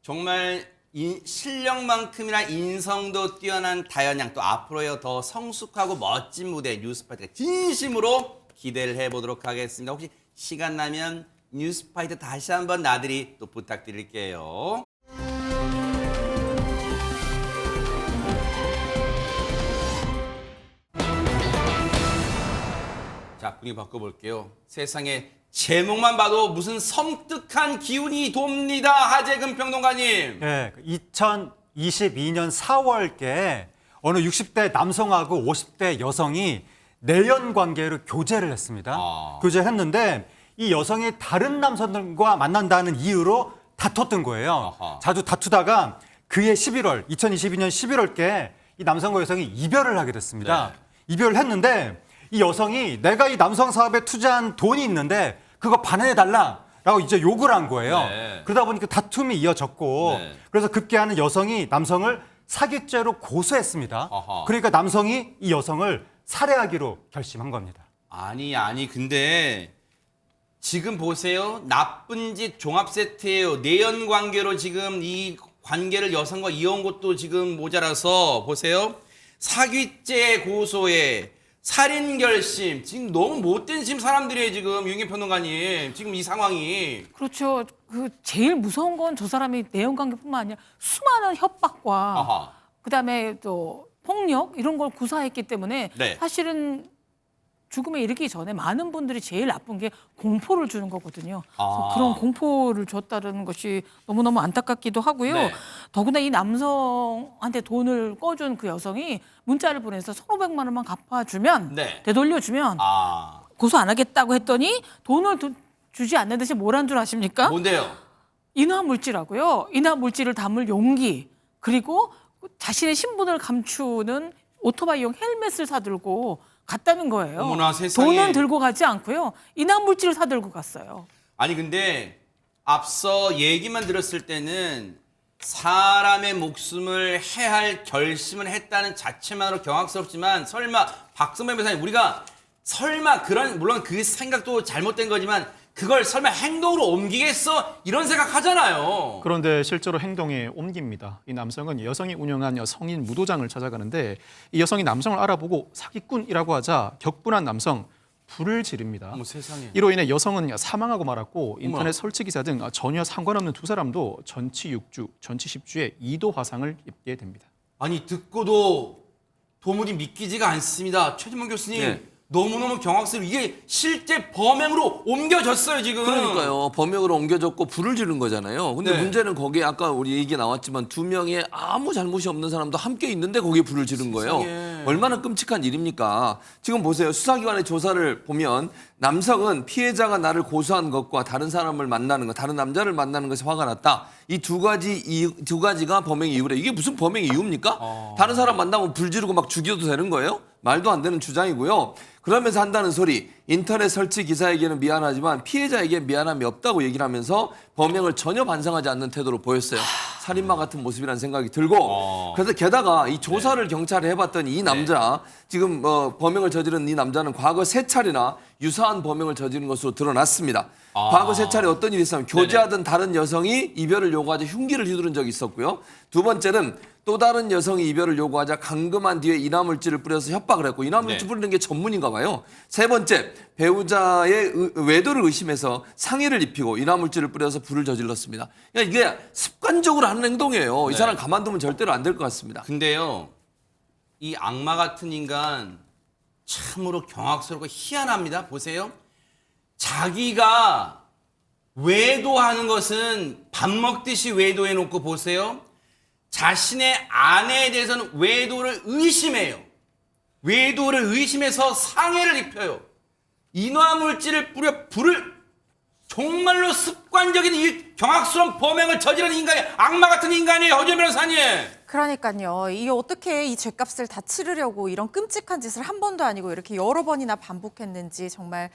Speaker 1: 정말 실력만큼이나 인성도 뛰어난 다현 양 또 앞으로의 더 성숙하고 멋진 무대 뉴스파이트가 진심으로 기대를 해보도록 하겠습니다. 혹시 시간 나면 뉴스파이트 다시 한번 나들이 또 부탁드릴게요. 자, 분위기 바꿔볼게요. 세상에 제목만 봐도 무슨 섬뜩한 기운이 돕니다. 하재근 평론가님.
Speaker 5: 예, 2022년 4월께 어느 60대 남성하고 50대 여성이 내연 관계로 교제를 했습니다. 교제를 했는데 이 여성이 다른 남성들과 만난다는 이유로 다퉜던 거예요. 자주 다투다가 그해 2022년 11월께 이 남성과 여성이 이별을 하게 됐습니다. 이별을 했는데 이 여성이 내가 이 남성 사업에 투자한 돈이 있는데 그거 반환해달라라고 이제 욕을 한 거예요. 그러다 보니까 다툼이 이어졌고 그래서 급기야는 여성이 남성을 사기죄로 고소했습니다. 그러니까 남성이 이 여성을 살해하기로 결심한 겁니다.
Speaker 1: 아니 근데 지금 보세요. 나쁜 짓 종합 세트예요. 내연 관계로 지금 이 관계를 여성과 이어온 것도 지금 모자라서 보세요. 사기죄 고소에 살인 결심. 지금 너무 못된 지금 사람들이에요. 지금 유인계 평론가님. 지금 이 상황이.
Speaker 6: 그렇죠. 그 제일 무서운 건 저 사람이 내연 관계뿐만 아니라 수많은 협박과 그다음에 또 폭력 이런 걸 구사했기 때문에
Speaker 1: 네.
Speaker 6: 사실은 죽음에 이르기 전에 많은 분들이 제일 나쁜 게 공포를 주는 거거든요. 그래서
Speaker 1: 아.
Speaker 6: 그런 공포를 줬다는 것이 너무너무 안타깝기도 하고요.
Speaker 1: 네.
Speaker 6: 더구나 이 남성한테 돈을 꿔준 그 여성이 문자를 보내서 1,500만 원만 갚아주면
Speaker 1: 네.
Speaker 6: 되돌려주면
Speaker 1: 아,
Speaker 6: 고소 안 하겠다고 했더니 돈을 주지 않는 대신 뭘 한 줄 아십니까?
Speaker 1: 뭔데요?
Speaker 6: 인화물질하고요. 인화물질을 담을 용기 그리고 자신의 신분을 감추는 오토바이용 헬멧을 사들고 갔다는 거예요.
Speaker 1: 어머나, 세상에.
Speaker 6: 돈은 들고 가지 않고요. 인화물질을 사들고 갔어요.
Speaker 1: 아니 근데 앞서 얘기만 들었을 때는 사람의 목숨을 해할 결심을 했다는 자체만으로 경악스럽지만 설마 박성배 변호사님 우리가 설마 그런 물론 그 생각도 잘못된 거지만 그걸 설마 행동으로 옮기겠어? 이런 생각 하잖아요.
Speaker 4: 그런데 실제로 행동에 옮깁니다. 이 남성은 여성이 운영한 성인 무도장을 찾아가는데 이 여성이 남성을 알아보고 사기꾼이라고 하자 격분한 남성 불을 지릅니다.
Speaker 1: 어머 세상에.
Speaker 4: 이로 인해 여성은 사망하고 말았고 인터넷
Speaker 1: 어머나.
Speaker 4: 설치 기사 등 전혀 상관없는 두 사람도 전치 6주, 전치 10주의 2도 화상을 입게 됩니다.
Speaker 1: 아니 듣고도 도무지 믿기지가 않습니다. 최진문 교수님
Speaker 3: 네.
Speaker 1: 너무너무 경악스러워. 이게 실제 범행으로 옮겨졌어요 지금.
Speaker 3: 그러니까요. 범역으로 옮겨졌고 불을 지른 거잖아요. 근데
Speaker 1: 네.
Speaker 3: 문제는 거기에 아까 우리 얘기 나왔지만 2명의 아무 잘못이 없는 사람도 함께 있는데 거기에 불을 지른 거예요.
Speaker 1: 세상에.
Speaker 3: 얼마나 끔찍한 일입니까? 지금 보세요. 수사기관의 조사를 보면 남성은 피해자가 나를 고소한 것과 다른 사람을 만나는 것, 다른 남자를 만나는 것에 화가 났다. 이 두 가지가 범행 이유래. 이게 무슨 범행 이유입니까? 다른 사람 만나면 불 지르고 막 죽여도 되는 거예요? 말도 안 되는 주장이고요. 그러면서 한다는 소리, 인터넷 설치 기사에게는 미안하지만 피해자에게 미안함이 없다고 얘기를 하면서 범행을 전혀 반성하지 않는 태도로 보였어요. 살인마 같은 모습이라는 생각이 들고 그래서 게다가 이 조사를 경찰에 해봤더니 이 남자 지금 범행을 저지른 이 남자는 과거 3차례나 유사한 범행을 저지른 것으로 드러났습니다. 과거 3차례 어떤 일이 있었냐면 교제하던 다른 여성이 이별을 요구하자 흉기를 휘두른 적이 있었고요. 두 번째는 또 다른 여성이 이별을 요구하자 감금한 뒤에 인화물질을 뿌려서 협박을 했고 인화물질 뿌리는 게 전문인가 봐요. 세 번째, 배우자의 외도를 의심해서 상해를 입히고 인화물질을 뿌려서 불을 저질렀습니다. 그러니까 이게 습관적으로 하는 행동이에요. 이 사람 가만두면 절대로 안 될 것 같습니다.
Speaker 1: 근데요, 이 악마 같은 인간 참으로 경악스럽고 희한합니다. 보세요. 자기가 외도하는 것은 밥 먹듯이 외도해놓고 보세요. 자신의 아내에 대해서는 외도를 의심해요. 외도를 의심해서 상해를 입혀요. 인화물질을 뿌려 불을 정말로 습관적인 이 경악스러운 범행을 저지른 인간이 악마 같은 인간이에요. 허준 변호사님.
Speaker 2: 그러니까요. 이게 어떻게 이 죗값을 다 치르려고 이런 끔찍한 짓을 한 번도 아니고 이렇게 여러 번이나 반복했는지 정말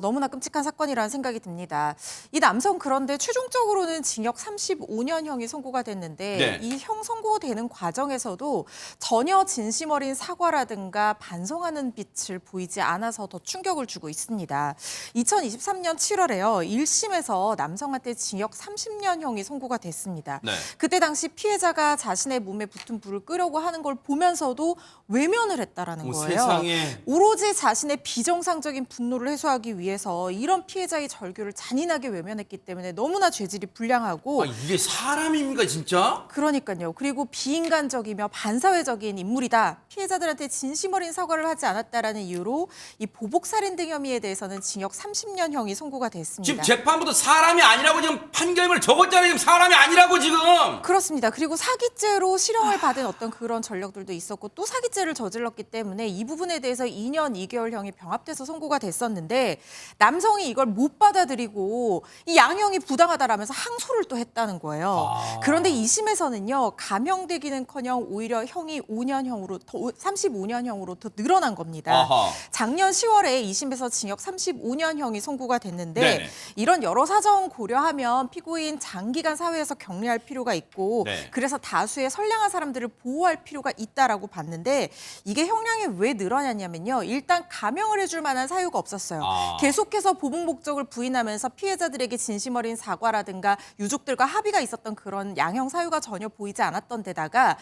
Speaker 2: 너무나 끔찍한 사건이라는 생각이 듭니다. 이 남성 그런데 최종적으로는 징역 35년형이 선고가 됐는데
Speaker 1: 네.
Speaker 2: 이 형 선고되는 과정에서도 전혀 진심 어린 사과라든가 반성하는 빛을 보이지 않아서 더 충격을 주고 있습니다. 2023년 7월에요. 1심에서 남성한테 징역 30년형이 선고가 됐습니다.
Speaker 1: 네.
Speaker 2: 그때 당시 피해자가 자신의 몸에 붙은 불을 끄려고 하는 걸 보면서도 외면을 했다라는 거예요.
Speaker 1: 세상에.
Speaker 2: 오로지 자신의 비정상적인 분노를 해소하기 위해서 이런 피해자의 절규를 잔인하게 외면했기 때문에 너무나 죄질이 불량하고
Speaker 1: 이게 사람입니까 진짜?
Speaker 2: 그러니까요. 그리고 비인간적이며 반사회적인 인물이다. 피해자들한테 진심 어린 사과를 하지 않았다라는 이유로 이 보복살인 등 혐의에 대해서는 징역 30년형이 선고가 됐습니다.
Speaker 1: 지금 재판부도 사람이 아니라고 지금 판결문을 적었잖아요. 지금 사람이 아니라고 지금.
Speaker 2: 그렇습니다. 그리고 사기죄로 실형을 받은 어떤 그런 전력들도 있었고 또 사기죄를 저질렀기 때문에 이 부분에 대해서 2년 2개월형이 병합돼서 선고가 됐었는데 남성이 이걸 못 받아들이고 이 양형이 부당하다라면서 항소를 또 했다는 거예요. 그런데 2심에서는요. 감형되기는커녕 오히려 형이 5년형으로 35년형으로 더 늘어난 겁니다.
Speaker 1: 아하.
Speaker 2: 작년 10월에 2심에서 징역 35년형이 선고가 됐는데
Speaker 1: 네네.
Speaker 2: 이런 여러 사정 고려하면 피고인 장기간 사회에서 격리할 필요가 있고
Speaker 1: 네.
Speaker 2: 그래서 다수의 선량한 사람들을 보호할 필요가 있다라고 봤는데 이게 형량이 왜 늘어났냐면요. 일단 감형을 해줄 만한 사유가 없었어요. 계속해서 보복 목적을 부인하면서 피해자들에게 진심 어린 사과라든가 유족들과 합의가 있었던 그런 양형 사유가 전혀 보이지 않았던 데다가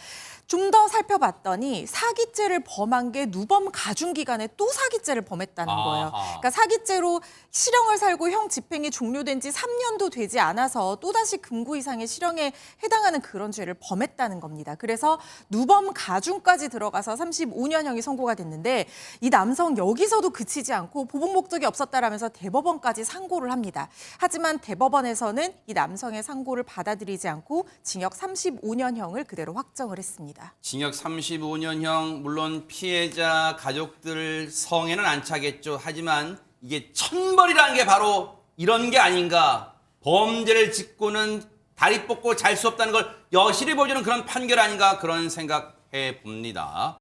Speaker 2: 좀 더 살펴봤더니 사기죄를 범한 게 누범 가중 기간에 또 사기죄를 범했다는 거예요.
Speaker 1: 아하.
Speaker 2: 그러니까 사기죄로 실형을 살고 형 집행이 종료된 지 3년도 되지 않아서 또다시 금고 이상의 실형에 해당하는 그런 죄를 범했다는 겁니다. 그래서 누범 가중까지 들어가서 35년형이 선고가 됐는데 이 남성 여기서도 그치지 않고 보복 목적이 없었다라면서 대법원까지 상고를 합니다. 하지만 대법원에서는 이 남성의 상고를 받아들이지 않고 징역 35년형을 그대로 확정을 했습니다.
Speaker 1: 징역 35년형, 물론 피해자 가족들 성에는 안 차겠죠. 하지만 이게 천벌이라는 게 바로 이런 게 아닌가. 범죄를 짓고는 다리 뻗고 잘 수 없다는 걸 여실히 보여주는 그런 판결 아닌가, 그런 생각해 봅니다.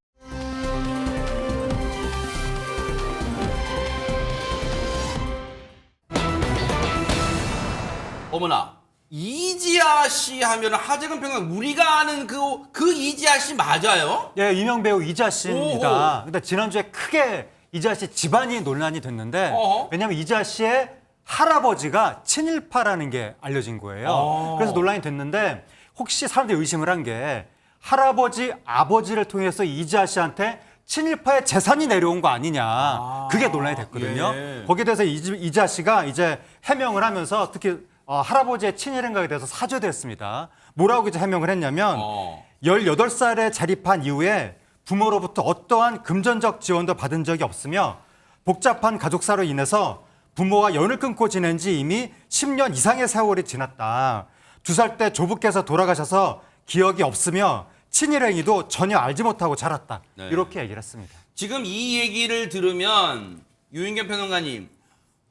Speaker 1: 어머나, 이지아 씨 하면 하재근 평론, 우리가 아는 그 이지아 씨 맞아요?
Speaker 5: 예, 유명 배우 이지아 씨입니다. 근데 지난주에 크게 이지아 씨 집안이 논란이 됐는데
Speaker 1: 어허.
Speaker 5: 왜냐하면 이지아 씨의 할아버지가 친일파라는 게 알려진 거예요. 그래서 논란이 됐는데 혹시 사람들이 의심을 한 게 할아버지, 아버지를 통해서 이지아 씨한테 친일파의 재산이 내려온 거 아니냐. 그게 논란이 됐거든요.
Speaker 1: 예.
Speaker 5: 거기에 대해서 이지아 씨가 이제 해명을 하면서 특히 할아버지의 친일 행각에 대해서 사죄도 했습니다. 뭐라고 이제 해명을 했냐면 18살에 자립한 이후에 부모로부터 어떠한 금전적 지원도 받은 적이 없으며 복잡한 가족사로 인해서 부모와 연을 끊고 지낸 지 이미 10년 이상의 세월이 지났다. 2살 때 조부께서 돌아가셔서 기억이 없으며 친일 행위도 전혀 알지 못하고 자랐다.
Speaker 1: 네.
Speaker 5: 이렇게 얘기를 했습니다.
Speaker 1: 지금 이 얘기를 들으면 유인경 평론가님,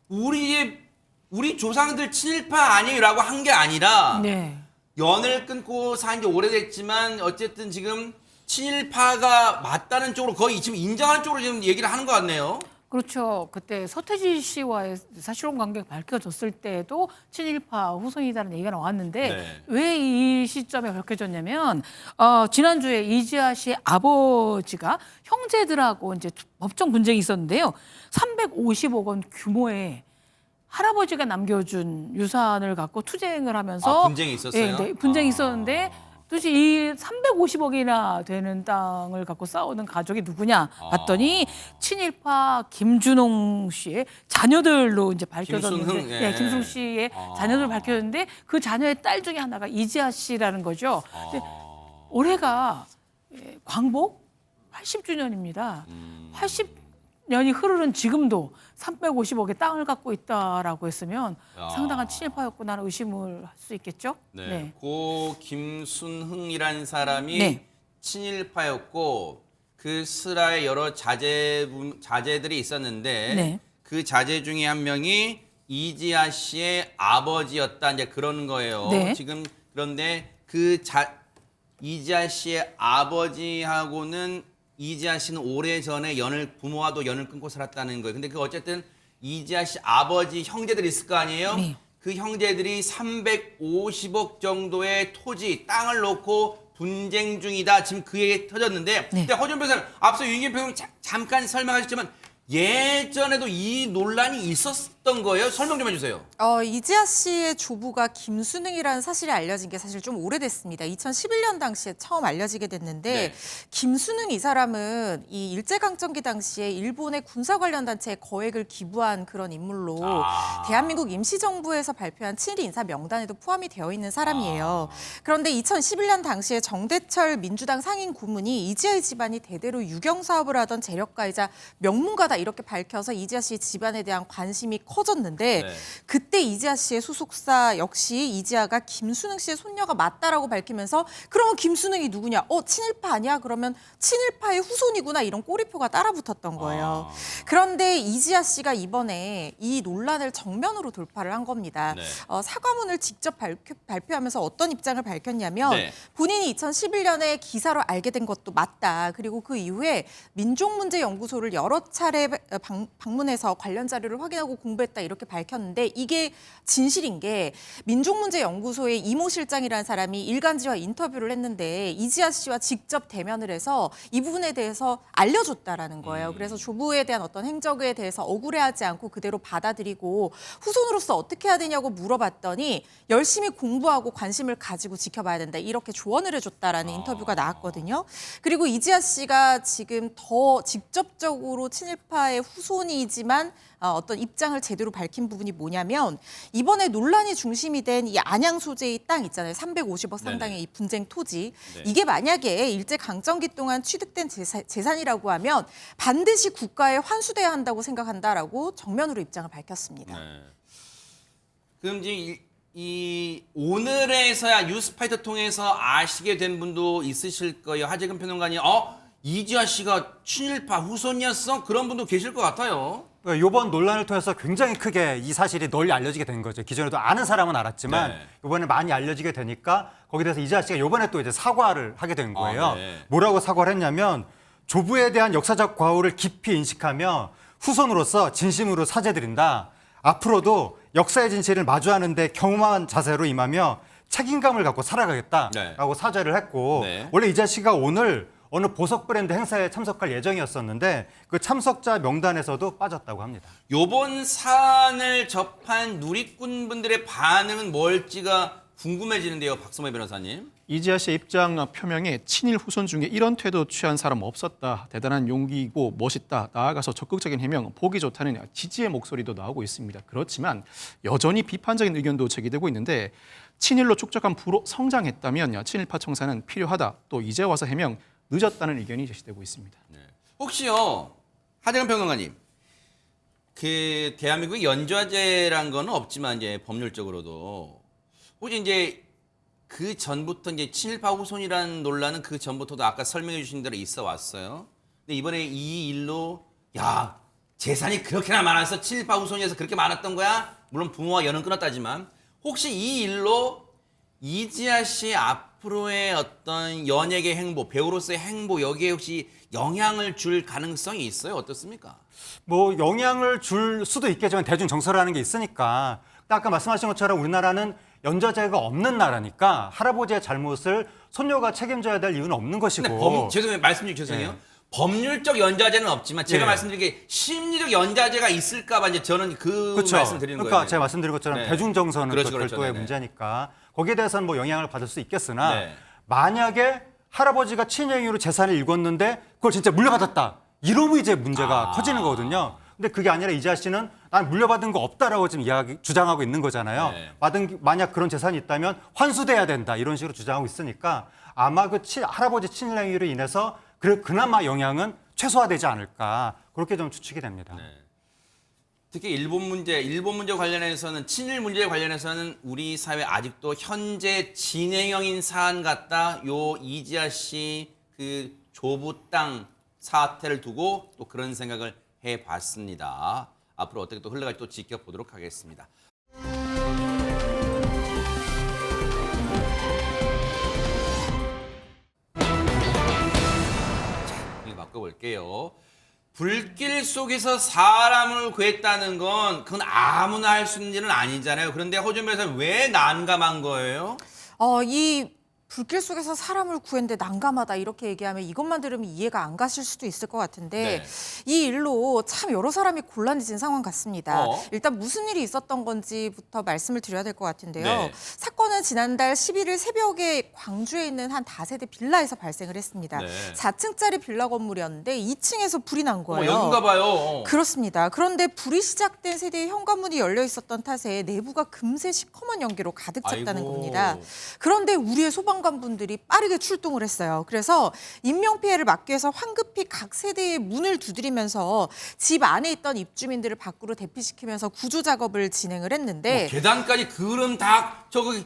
Speaker 1: 우리 조상들 친일파 아니라고 한 게 아니라
Speaker 6: 네.
Speaker 1: 연을 끊고 산 지 오래됐지만 어쨌든 지금 친일파가 맞다는 쪽으로 거의 지금 인정하는 쪽으로 지금 얘기를 하는 것 같네요.
Speaker 6: 그렇죠. 그때 서태지 씨와의 사실혼 관계가 밝혀졌을 때도 친일파 후손이다라는 얘기가 나왔는데
Speaker 1: 네.
Speaker 6: 왜 이 시점에 밝혀졌냐면 지난주에 이지아 씨의 아버지가 형제들하고 이제 법정 분쟁이 있었는데요. 350억 원 규모의 할아버지가 남겨준 유산을 갖고 투쟁을 하면서
Speaker 1: 분쟁이 있었어요?
Speaker 6: 네, 분쟁이 있었는데 도대체 이 350억이나 되는 땅을 갖고 싸우는 가족이 누구냐 봤더니 친일파 김준홍 씨의 자녀들로 이제 밝혀졌는데,
Speaker 1: 김순흥, 예.
Speaker 6: 네, 김순흥 씨의 자녀들 밝혀졌는데 그 자녀의 딸 중에 하나가 이지아 씨라는 거죠. 근데 올해가 광복 80주년입니다. 80년이 흐르는 지금도 350억의 땅을 갖고 있다라고 했으면 상당한 친일파였구나라는 의심을 할 수 있겠죠.
Speaker 1: 네. 고 김순흥이라는 사람이
Speaker 6: 네.
Speaker 1: 친일파였고 그 슬하에 여러 자제들이 있었는데
Speaker 6: 네.
Speaker 1: 그 자제 중에 한 명이 이지아 씨의 아버지였다, 이제 그런 거예요.
Speaker 6: 네.
Speaker 1: 지금 그런데 이지아 씨의 아버지하고는 이지아 씨는 오래전에 부모와도 연을 끊고 살았다는 거예요. 근데 그 어쨌든 이지아 씨 아버지 형제들이 있을 거 아니에요?
Speaker 6: 네.
Speaker 1: 그 형제들이 350억 정도의 토지, 땅을 놓고 분쟁 중이다. 지금 그 얘기 터졌는데, 근데 허준 변호사님, 앞서 유인경 변호사님 잠깐 설명하셨지만 예전에도 이 논란이 있었던 거예요? 설명 좀 해주세요.
Speaker 2: 이지아 씨의 조부가 김순흥이라는 사실이 알려진 게 사실 좀 오래됐습니다. 2011년 당시에 처음 알려지게 됐는데
Speaker 1: 네.
Speaker 2: 김순흥 이 사람은 이 일제강점기 당시에 일본의 군사 관련 단체에 거액을 기부한 그런 인물로 대한민국 임시정부에서 발표한 친일 인사 명단에도 포함이 되어 있는 사람이에요. 그런데 2011년 당시에 정대철 민주당 상임 고문이 이지아의 집안이 대대로 유경 사업을 하던 재력가이자 명문가다 이렇게 밝혀서 이지아 씨 집안에 대한 관심이 커졌는데
Speaker 1: 네.
Speaker 2: 그때 이지아 씨의 소속사 역시 이지아가 김순흥 씨의 손녀가 맞다라고 밝히면서 그러면 김순흥이 누구냐? 친일파 아니야? 그러면 친일파의 후손이구나, 이런 꼬리표가 따라붙었던 거예요. 그런데 이지아 씨가 이번에 이 논란을 정면으로 돌파를 한 겁니다.
Speaker 1: 네.
Speaker 2: 사과문을 직접 발표하면서 어떤 입장을 밝혔냐면
Speaker 1: 네.
Speaker 2: 본인이 2011년에 기사로 알게 된 것도 맞다. 그리고 그 이후에 민족문제연구소를 여러 차례 방문해서 관련 자료를 확인하고 공부해 공부했다 이렇게 밝혔는데 이게 진실인 게 민족문제연구소의 이모 실장이라는 사람이 일간지와 인터뷰를 했는데 이지아 씨와 직접 대면을 해서 이 부분에 대해서 알려줬다라는 거예요. 그래서 조부에 대한 어떤 행적에 대해서 억울해하지 않고 그대로 받아들이고 후손으로서 어떻게 해야 되냐고 물어봤더니 열심히 공부하고 관심을 가지고 지켜봐야 된다. 이렇게 조언을 해줬다라는 인터뷰가 나왔거든요. 그리고 이지아 씨가 지금 더 직접적으로 친일파의 후손이지만 어떤 입장을 제대로 밝힌 부분이 뭐냐면 이번에 논란이 중심이 된 이 안양 소재의 땅 있잖아요. 350억 상당의 이 분쟁 토지. 이게 만약에 일제 강점기 동안 취득된 재산이라고 하면 반드시 국가에 환수돼야 한다고 생각한다라고 정면으로 입장을 밝혔습니다.
Speaker 1: 그럼 이제 이 오늘에서야 뉴스파이터 통해서 아시게 된 분도 있으실 거예요. 하재근 평론가님, 이지아 씨가 친일파 후손이었어? 그런 분도 계실 것 같아요.
Speaker 5: 이번 논란을 통해서 굉장히 크게 이 사실이 널리 알려지게 된 거죠. 기존에도 아는 사람은 알았지만 이번에 많이 알려지게 되니까 거기에 대해서 이지아 씨가 이번에 또 이제 사과를 하게 된 거예요. 뭐라고 사과를 했냐면 조부에 대한 역사적 과오를 깊이 인식하며 후손으로서 진심으로 사죄드린다. 앞으로도 역사의 진실을 마주하는 데 겸허한 자세로 임하며 책임감을 갖고 살아가겠다라고 사죄를 했고 원래 이지아 씨가 오늘 어느 보석 브랜드 행사에 참석할 예정이었었는데 그 참석자 명단에서도 빠졌다고 합니다.
Speaker 1: 요번 사안을 접한 누리꾼 분들의 반응은 뭘지가 궁금해지는데요, 박성매 변호사님.
Speaker 4: 이지아 씨의 입장 표명에 친일 후손 중에 이런 태도 취한 사람 없었다. 대단한 용기이고 멋있다. 나아가서 적극적인 해명, 보기 좋다는 지지의 목소리도 나오고 있습니다. 그렇지만 여전히 비판적인 의견도 제기되고 있는데 친일로 축적한 부로 성장했다면 친일파 청산은 필요하다. 또 이제 와서 해명 늦었다는 의견이 제시되고 있습니다.
Speaker 1: 혹시요, 하재근 평론가님, 그 대한민국 연좌제란 건 없지만 이제 법률적으로도 혹시 이제 그 전부터 이제 친일파 후손이라는 논란은 그 전부터도 아까 설명해 주신 대로 있어 왔어요. 근데 이번에 이 일로 야, 재산이 그렇게나 많아서 친일파 후손이어서 그렇게 많았던 거야? 물론 부모와 연은 끊었다지만 혹시 이 일로 이지아 씨 앞으로의 어떤 연예계 행보, 배우로서의 행보 여기에 혹시 영향을 줄 가능성이 있어요? 어떻습니까?
Speaker 5: 뭐 영향을 줄 수도 있겠지만 대중 정서라는 게 있으니까 아까 말씀하신 것처럼 우리나라는 연좌제가 없는 나라니까 할아버지의 잘못을 손녀가 책임져야 될 이유는 없는 것이고.
Speaker 1: 근데 죄송해요. 말씀 좀 죄송해요. 법률적 연좌제는 없지만 제가 말씀드린 게 심리적 연좌제가 있을까 봐 이제 저는
Speaker 5: 그렇죠.
Speaker 1: 말씀 드리는 거예요.
Speaker 5: 그러니까 제가 말씀드린 것처럼 대중 정서는 또 별도의
Speaker 1: 네네.
Speaker 5: 문제니까 거기에 대해서는 뭐 영향을 받을 수 있겠으나 만약에 할아버지가 친행위로 재산을 읽었는데 그걸 진짜 물려받았다. 이러면 이제 문제가 커지는 거거든요. 근데 그게 아니라 이지아 씨는 난 물려받은 거 없다라고 지금 주장하고 있는 거잖아요. 만약 그런 재산이 있다면 환수돼야 된다. 이런 식으로 주장하고 있으니까 아마 그 할아버지 친일행위로 인해서 그나마 영향은 최소화되지 않을까. 그렇게 좀 추측이 됩니다.
Speaker 1: 특히 일본 문제 관련해서는 친일 문제에 관련해서는 우리 사회 아직도 현재 진행형인 사안 같다. 요 이지아 씨 그 조부 땅 사태를 두고 또 그런 생각을 해봤습니다. 앞으로 어떻게 또 흘러갈지 또 지켜보도록 하겠습니다. 자, 바꿔볼게요. 불길 속에서 사람을 구했다는 건 그건 아무나 할 수 있는 일은 아니잖아요. 그런데 허준 변호사는 왜 난감한 거예요?
Speaker 2: 이 불길 속에서 사람을 구했는데 난감하다 이렇게 얘기하면 이것만 들으면 이해가 안 가실 수도 있을 것 같은데 이 일로 참 여러 사람이 곤란해진 상황 같습니다. 일단 무슨 일이 있었던 건지부터 말씀을 드려야 될 것 같은데요. 사건은 지난달 11일 새벽에 광주에 있는 한 다세대 빌라에서 발생을 했습니다. 4층짜리 빌라 건물이었는데 2층에서 불이 난 거예요.
Speaker 1: 여긴가 봐요.
Speaker 2: 그렇습니다. 그런데 불이 시작된 세대의 현관문이 열려 있었던 탓에 내부가 금세 시커먼 연기로 가득 찼다는 겁니다. 그런데 우리의 소방관분들이 빠르게 출동을 했어요. 그래서 인명피해를 막기 위해서 황급히 각 세대의 문을 두드리면서 집 안에 있던 입주민들을 밖으로 대피시키면서 구조 작업을 진행을 했는데
Speaker 1: 계단까지 그럼 다 저기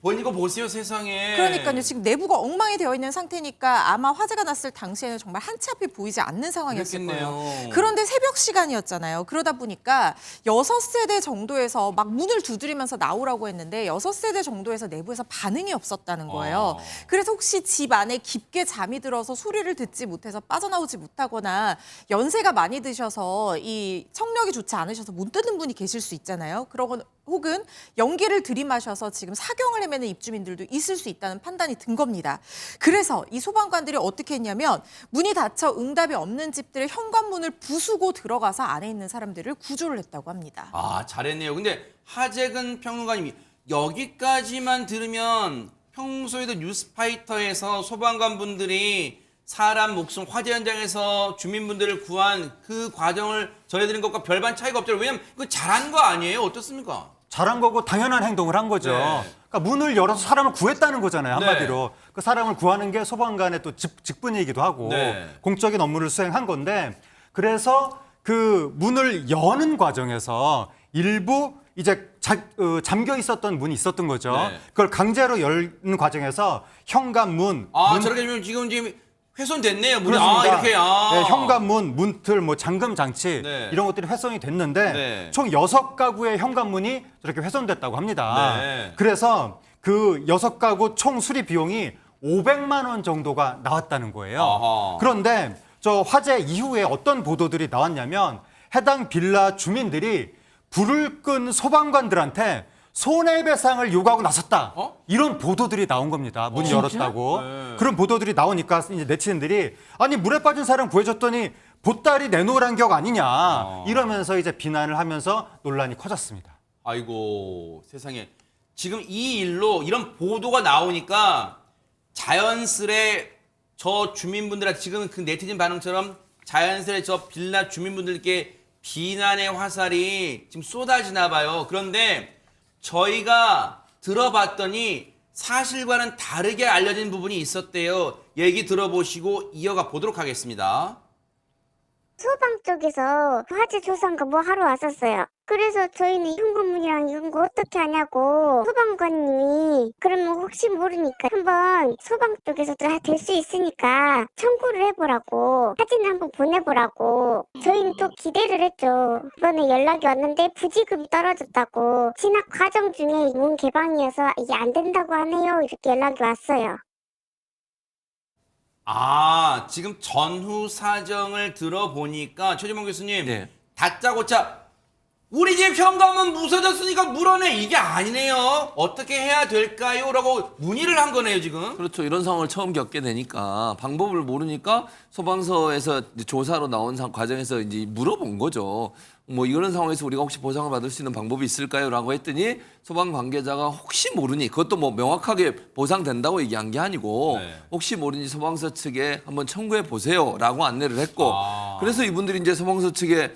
Speaker 1: 이거 보세요, 세상에.
Speaker 2: 그러니까요. 지금 내부가 엉망이 되어 있는 상태니까 아마 화재가 났을 당시에는 정말 한 치 앞이 보이지 않는 상황이었을 거예요.
Speaker 1: 그랬겠네요.
Speaker 2: 그런데 새벽 시간이었잖아요. 그러다 보니까 6세대 정도에서 막 문을 두드리면서 나오라고 했는데 6세대 정도에서 내부에서 반응이 없었다는 거예요. 그래서 혹시 집 안에 깊게 잠이 들어서 소리를 듣지 못해서 빠져나오지 못하거나 연세가 많이 드셔서 이 청력이 좋지 않으셔서 못 듣는 분이 계실 수 있잖아요. 그러거나 혹은 연기를 들이마셔서 지금 사경을 헤매는 입주민들도 있을 수 있다는 판단이 든 겁니다. 그래서 이 소방관들이 어떻게 했냐면 문이 닫혀 응답이 없는 집들의 현관문을 부수고 들어가서 안에 있는 사람들을 구조를 했다고 합니다.
Speaker 1: 아, 잘했네요. 근데 하재근 평론가님이 여기까지만 들으면 평소에도 뉴스파이터에서 소방관 분들이 사람 목숨 화재 현장에서 주민분들을 구한 그 과정을 전해드린 것과 별반 차이가 없죠. 왜냐면 그거 잘한 거 아니에요? 어떻습니까?
Speaker 5: 잘한 거고 당연한 행동을 한 거죠.
Speaker 1: 네.
Speaker 5: 그러니까 문을 열어서 사람을 구했다는 거잖아요. 한마디로.
Speaker 1: 네.
Speaker 5: 그 사람을 구하는 게 소방관의 또 직분이기도 하고
Speaker 1: 네.
Speaker 5: 공적인 업무를 수행한 건데 그래서 그 문을 여는 과정에서 일부 이제 잠겨 있었던 문이 있었던 거죠.
Speaker 1: 네.
Speaker 5: 그걸 강제로 열는 과정에서 현관문,
Speaker 1: 아,
Speaker 5: 문,
Speaker 1: 저렇게 지금 훼손됐네요. 문이.
Speaker 5: 그렇습니다.
Speaker 1: 아, 이렇게.
Speaker 5: 네, 현관문, 문틀, 뭐 잠금 장치
Speaker 1: 네.
Speaker 5: 이런 것들이 훼손이 됐는데
Speaker 1: 네.
Speaker 5: 총 6가구의 현관문이 저렇게 훼손됐다고 합니다.
Speaker 1: 네.
Speaker 5: 그래서 그 6가구 총 수리 비용이 500만 원 정도가 나왔다는 거예요.
Speaker 1: 아하.
Speaker 5: 그런데 저 화재 이후에 어떤 보도들이 나왔냐면 해당 빌라 주민들이 불을 끈 소방관들한테 손해배상을 요구하고 나섰다. 이런 보도들이 나온 겁니다. 문이 열었다고.
Speaker 1: 네.
Speaker 5: 그런 보도들이 나오니까 이제 네티즌들이 아니 물에 빠진 사람 구해줬더니 보따리 내놓으란 격 아니냐. 이러면서 이제 비난을 하면서 논란이 커졌습니다.
Speaker 1: 아이고, 세상에. 지금 이 일로 이런 보도가 나오니까 자연스레 저 주민분들한테 지금 그 네티즌 반응처럼 자연스레 저 빌라 주민분들께 비난의 화살이 지금 쏟아지나 봐요. 그런데 저희가 들어봤더니 사실과는 다르게 알려진 부분이 있었대요. 얘기 들어보시고 이어가 보도록 하겠습니다.
Speaker 12: 소방 쪽에서 화재 조사인가 뭐 하러 왔었어요. 그래서 저희는 현관문이랑 이런 거 어떻게 하냐고 소방관님이 그러면 혹시 모르니까 한번 소방 쪽에서도 될 수 있으니까 청구를 해보라고 사진 한번 보내보라고 저희는 또 기대를 했죠. 이번에 연락이 왔는데 부지급이 떨어졌다고 진학 과정 중에 문 개방이어서 이게 안 된다고 하네요. 이렇게 연락이 왔어요.
Speaker 1: 아, 지금 전후 사정을 들어보니까 최재범 교수님,
Speaker 3: 네.
Speaker 1: 다짜고짜 우리 집 현관문 무너졌으니까 물어내 이게 아니네요. 어떻게 해야 될까요? 라고 문의를 한 거네요, 지금.
Speaker 3: 그렇죠. 이런 상황을 처음 겪게 되니까 방법을 모르니까 소방서에서 이제 조사로 나온 과정에서 이제 물어본 거죠. 뭐 이런 상황에서 우리가 혹시 보상을 받을 수 있는 방법이 있을까요?라고 했더니 소방 관계자가 혹시 모르니 그것도 뭐 명확하게 보상된다고 얘기한 게 아니고
Speaker 1: 네.
Speaker 3: 혹시 모르니 소방서 측에 한번 청구해 보세요라고 안내를 했고 그래서 이분들이 이제 소방서 측에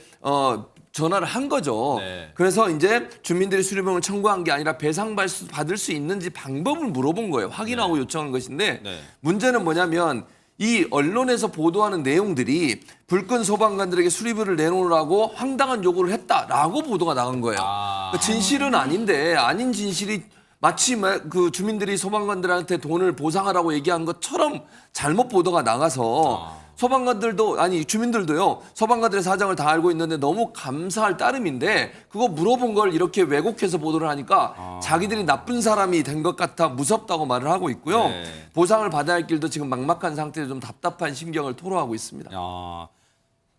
Speaker 3: 전화를 한 거죠.
Speaker 1: 네.
Speaker 3: 그래서 이제 주민들이 수리비용을 청구한 게 아니라 배상 받을 수 있는지 방법을 물어본 거예요. 확인하고 요청한 것인데
Speaker 1: 네. 문제는
Speaker 3: 문제는 뭐냐면 이 언론에서 보도하는 내용들이 불끈 소방관들에게 수리비를 내놓으라고 황당한 요구를 했다라고 보도가 나간 거예요. 그러니까 진실은 아닌데 아닌 진실이 마치 그 주민들이 소방관들한테 돈을 보상하라고 얘기한 것처럼 잘못 보도가 나가서 소방관들도 아니 주민들도요 소방관들의 사정을 다 알고 있는데 너무 감사할 따름인데 그거 물어본 걸 이렇게 왜곡해서 보도를 하니까 자기들이 나쁜 사람이 된 것 같아 무섭다고 말을 하고 있고요.
Speaker 1: 네.
Speaker 3: 보상을 받아야 할 길도 지금 막막한 상태에서 좀 답답한 심경을 토로하고 있습니다.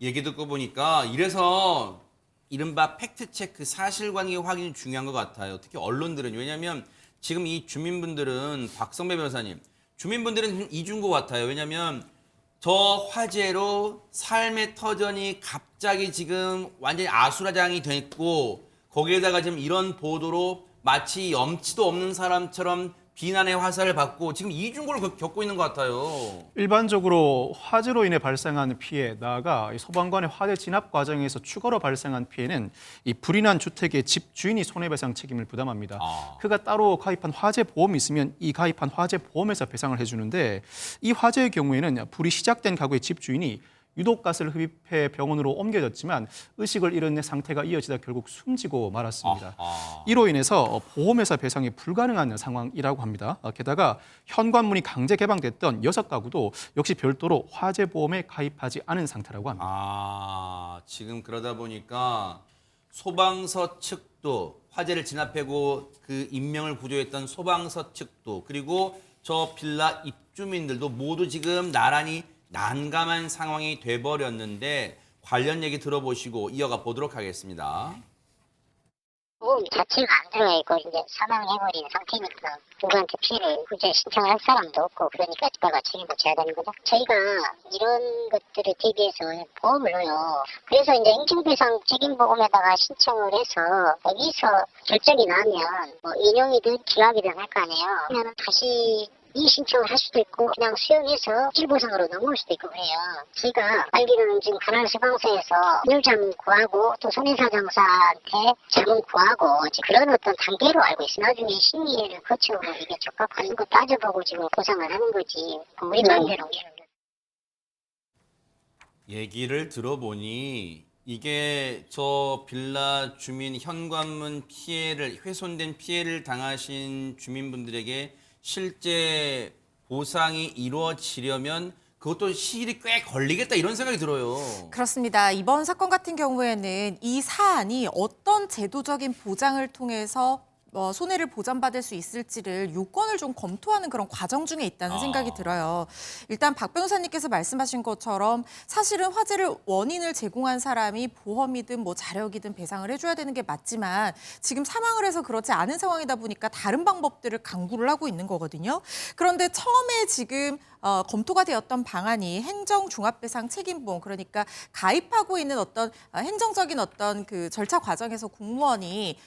Speaker 1: 얘기 듣고 보니까 이래서 이른바 팩트체크 사실관계 확인이 중요한 것 같아요. 특히 언론들은. 왜냐하면 지금 이 주민분들은 박성배 변호사님 주민분들은 이준 것 같아요. 왜냐하면 저 화재로 삶의 터전이 갑자기 지금 완전히 아수라장이 됐고 거기에다가 지금 이런 보도로 마치 염치도 없는 사람처럼 비난의 화살을 받고 지금 이중고를 겪고 있는 것 같아요.
Speaker 4: 일반적으로 화재로 인해 발생한 피해, 나아가 이 소방관의 화재 진압 과정에서 추가로 발생한 피해는 이 불이 난 주택의 집주인이 손해배상 책임을 부담합니다. 그가 따로 가입한 화재 보험이 있으면 이 가입한 화재 보험에서 배상을 해주는데 이 화재의 경우에는 불이 시작된 가구의 집주인이 유독가스를 흡입해 병원으로 옮겨졌지만 의식을 잃은 상태가 이어지다 결국 숨지고 말았습니다. 이로 인해서 보험회사 배상이 불가능한 상황이라고 합니다. 게다가 현관문이 강제 개방됐던 6가구도 역시 별도로 화재 보험에 가입하지 않은 상태라고 합니다.
Speaker 1: 지금 그러다 보니까 소방서 측도 화재를 진압하고 그 인명을 구조했던 소방서 측도 그리고 저 빌라 입주민들도 모두 지금 나란히 난감한 상황이 돼버렸는데 관련 얘기 들어보시고 이어가 보도록 하겠습니다.
Speaker 13: 보험 자체가 안 들어가 있고 이제 사망해버린 상태니까 누구한테 피해를 구제 신청을 할 사람도 없고 그러니까 국가가 책임을 져야 되는 거죠. 저희가 이런 것들을 대비해서 보험을 넣어요. 그래서 이제 인증배상 책임보험에다가 신청을 해서 여기서 결정이 나면 뭐 인용이든 기각이든 할 거 아니에요. 그러면 다시 이의신청을 할 수도 있고 그냥 수용해서 실보상으로 넘어올 수도 있고 그래요. 저희가 알기로는 지금 관할소방서에서 분유자문 구하고 또 손해사정사한테 자문 구하고 그런 어떤 단계로 알고 있어요. 나중에 심의를 거쳐 이게 적합한 거 따져보고 지금 보상을 하는 거지. 우리 마음대로.
Speaker 1: 얘기를 들어보니 이게 저 빌라 주민 현관문 피해를 훼손된 피해를 당하신 주민분들에게 실제 보상이 이루어지려면 그것도 시일이 꽤 걸리겠다 이런 생각이 들어요.
Speaker 2: 그렇습니다. 이번 사건 같은 경우에는 이 사안이 어떤 제도적인 보장을 통해서 손해를 보전받을 수 있을지를 요건을 좀 검토하는 그런 과정 중에 있다는 생각이 들어요. 일단 박 변호사님께서 말씀하신 것처럼 사실은 화재를 원인을 제공한 사람이 보험이든 뭐 자력이든 배상을 해줘야 되는 게 맞지만 지금 사망을 해서 그렇지 않은 상황이다 보니까 다른 방법들을 강구를 하고 있는 거거든요. 그런데 처음에 지금 검토가 되었던 방안이 행정종합배상 책임보험, 그러니까 가입하고 있는 어떤 행정적인 어떤 그 절차 과정에서 공무원이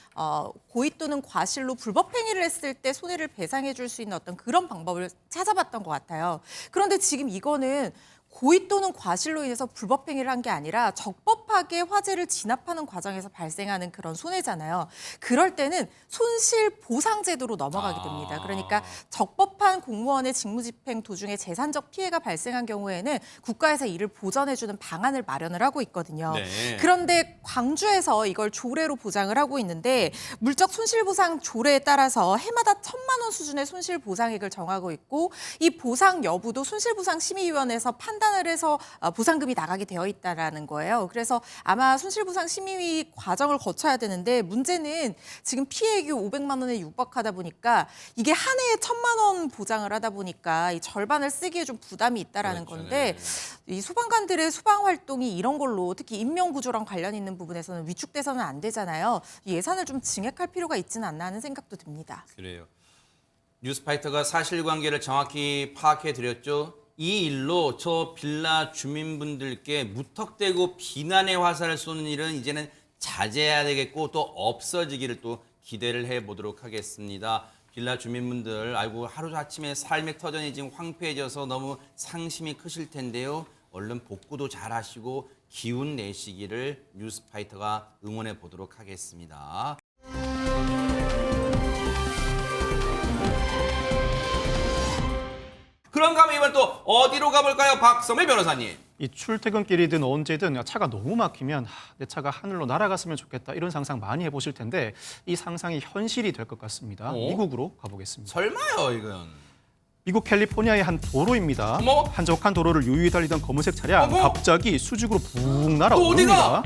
Speaker 2: 고의 또는 과실로 불법 행위를 했을 때 손해를 배상해 줄 수 있는 어떤 그런 방법을 찾아봤던 것 같아요. 그런데 지금 이거는 고의 또는 과실로 인해서 불법 행위를 한 게 아니라 적법하게 화재를 진압하는 과정에서 발생하는 그런 손해잖아요. 그럴 때는 손실보상제도로 넘어가게 됩니다. 그러니까 적법한 공무원의 직무집행 도중에 재산적 피해가 발생한 경우에는 국가에서 이를 보전해주는 방안을 마련을 하고 있거든요.
Speaker 1: 네.
Speaker 2: 그런데 광주에서 이걸 조례로 보장을 하고 있는데 물적 손실보상 조례에 따라서 해마다 1,000만 원 수준의 손실보상액을 정하고 있고 이 보상 여부도 손실보상심의위원회에서 판단을 해서 보상금이 나가게 되어 있다라는 거예요. 그래서 아마 손실보상 심의 과정을 거쳐야 되는데 문제는 지금 피해액이 500만 원에 육박하다 보니까 이게 한 해에 1,000만 원 보장을 하다 보니까 이 절반을 쓰기에 좀 부담이 있다라는 건데 이 소방관들의 소방 활동이 이런 걸로 특히 인명 구조랑 관련 있는 부분에서는 위축돼서는 안 되잖아요. 이 예산을 좀 증액할 필요가 있지는 않나 하는 생각도 듭니다.
Speaker 1: 그래요. 뉴스파이터가 사실관계를 정확히 파악해 드렸죠. 이 일로 저 빌라 주민분들께 무턱대고 비난의 화살을 쏘는 일은 이제는 자제해야 되겠고 또 없어지기를 또 기대를 해보도록 하겠습니다. 빌라 주민분들 아이고 하루아침에 삶의 터전이 지금 황폐해져서 너무 상심이 크실 텐데요. 얼른 복구도 잘 하시고 기운 내시기를 뉴스파이터가 응원해 보도록 하겠습니다. 그런가 하면 이번 또 어디로 가볼까요? 박성일 변호사님.
Speaker 4: 이 출퇴근길이든 언제든 차가 너무 막히면 내 차가 하늘로 날아갔으면 좋겠다 이런 상상 많이 해보실 텐데 이 상상이 현실이 될 것 같습니다. 미국으로 가보겠습니다.
Speaker 1: 설마요 이건.
Speaker 4: 미국 캘리포니아의 한 도로입니다.
Speaker 1: 어머?
Speaker 4: 한적한 도로를 유유히 달리던 검은색 차량
Speaker 1: 어머?
Speaker 4: 갑자기 수직으로 푹
Speaker 1: 또
Speaker 4: 날아오릅니다.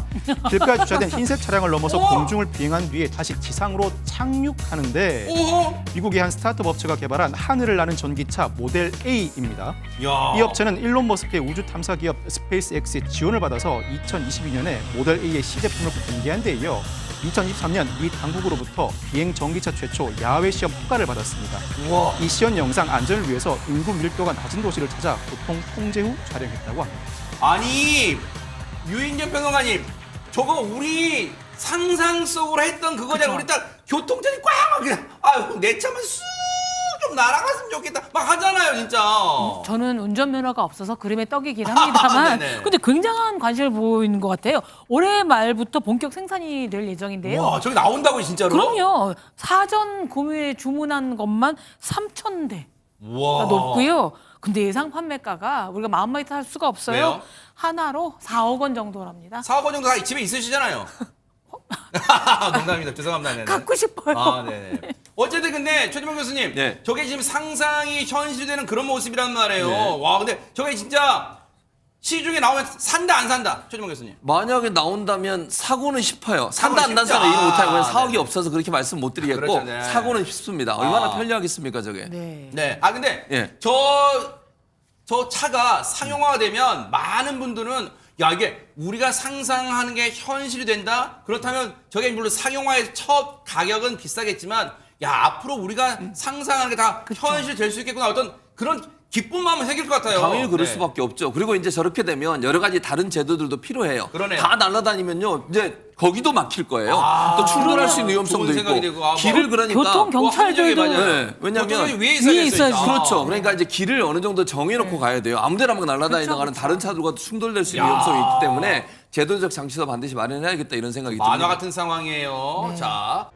Speaker 4: 길가에 주차된 흰색 차량을 넘어서
Speaker 1: 어머?
Speaker 4: 공중을 비행한 뒤에 다시 지상으로 착륙하는데
Speaker 1: 오호.
Speaker 4: 미국의 한 스타트업 업체가 개발한 하늘을 나는 전기차 모델 A입니다.
Speaker 1: 야.
Speaker 4: 이 업체는 일론 머스크의 우주 탐사 기업 스페이스X의 지원을 받아서 2022년에 모델 A의 시제품을 공개한 데 이어 2023년 미 당국으로부터 비행 전기차 최초 야외 시험 허가를 받았습니다.
Speaker 1: 우와.
Speaker 4: 이 시연 영상 안전을 위해서 인구 밀도가 낮은 도시를 찾아 교통 통제 후 촬영했다고 합니다.
Speaker 1: 아니 유인경 평론가님 저거 우리 상상 속으로 했던 그거잖아. 우리 딱 교통체증 꽉 그냥 아유 내 차만 쑥 좀 날아갔으면 좋겠다 막 하잖아요 진짜.
Speaker 6: 저는 운전면허가 없어서 그림의 떡이긴 합니다만
Speaker 1: 네네.
Speaker 6: 근데 굉장한 관심을 보이는 것 같아요. 올해 말부터 본격 생산이 될 예정인데요.
Speaker 1: 와 저기 나온다고 진짜로?
Speaker 6: 그럼요. 사전 구매 주문한 것만 3,000대.
Speaker 1: 와.
Speaker 6: 높고요. 근데 예상 판매가가 우리가 마음만이 탈 수가 없어요.
Speaker 1: 왜요?
Speaker 6: 하나로 4억 원 정도랍니다.
Speaker 1: 4억 원 정도 다 집에 있으시잖아요. 농담입니다. 죄송합니다. 네네.
Speaker 6: 갖고 싶어요.
Speaker 1: 아, 네. 어쨌든 근데 최진봉 교수님,
Speaker 3: 네.
Speaker 1: 저게 지금 상상이 현실되는 그런 모습이란 말이에요.
Speaker 3: 네.
Speaker 1: 와, 근데 저게 진짜 시중에 나오면 산다 안 산다, 최진봉 교수님.
Speaker 3: 만약에 나온다면 사고는 싶어요. 산다 안
Speaker 1: 사고는
Speaker 3: 난다는
Speaker 1: 쉽죠.
Speaker 3: 얘기 못하고
Speaker 1: 아,
Speaker 3: 사억이
Speaker 1: 네.
Speaker 3: 없어서 그렇게 말씀 못 드리겠고
Speaker 1: 그렇죠, 네.
Speaker 3: 사고는 쉽습니다. 얼마나
Speaker 1: 아.
Speaker 3: 편리하겠습니까 저게.
Speaker 6: 네.
Speaker 1: 네. 아, 근데
Speaker 3: 예.
Speaker 1: 저 차가 상용화가 되면 많은 분들은 야, 이게 우리가 상상하는 게 현실이 된다? 그렇다면 저게 물론 상용화의 첫 가격은 비싸겠지만 야, 앞으로 우리가 상상하는 게 다 현실이 될 수 있겠구나. 어떤 그런 기쁜 마음을 새길 것 같아요.
Speaker 3: 당연히 그럴
Speaker 1: 네.
Speaker 3: 수밖에 없죠. 그리고 이제 저렇게 되면 여러 가지 다른 제도들도 필요해요.
Speaker 1: 그러네요.
Speaker 3: 다 날아다니면요. 이제 거기도 막힐 거예요.
Speaker 1: 아,
Speaker 3: 또 충돌할 수 있는
Speaker 1: 좋은
Speaker 3: 위험성도
Speaker 1: 생각이
Speaker 3: 있고.
Speaker 1: 되고. 아, 뭐
Speaker 3: 길을 그러니까
Speaker 6: 교통 경찰들도
Speaker 3: 네, 왜냐면
Speaker 1: 교통이 위에
Speaker 6: 위에
Speaker 1: 있어야겠어요.
Speaker 6: 있어야지.
Speaker 3: 그렇죠. 그러니까 이제 길을 어느 정도 정해놓고 가야 돼요. 아무데나 막 날아다니다가는
Speaker 6: 그렇죠.
Speaker 3: 다른 차들과 충돌될 수 있는
Speaker 1: 야.
Speaker 3: 위험성이 있기 때문에 제도적 장치도 반드시 마련해야겠다 이런 생각이
Speaker 1: 만화
Speaker 3: 듭니다.
Speaker 1: 같은 상황이에요.
Speaker 6: 네.
Speaker 1: 자.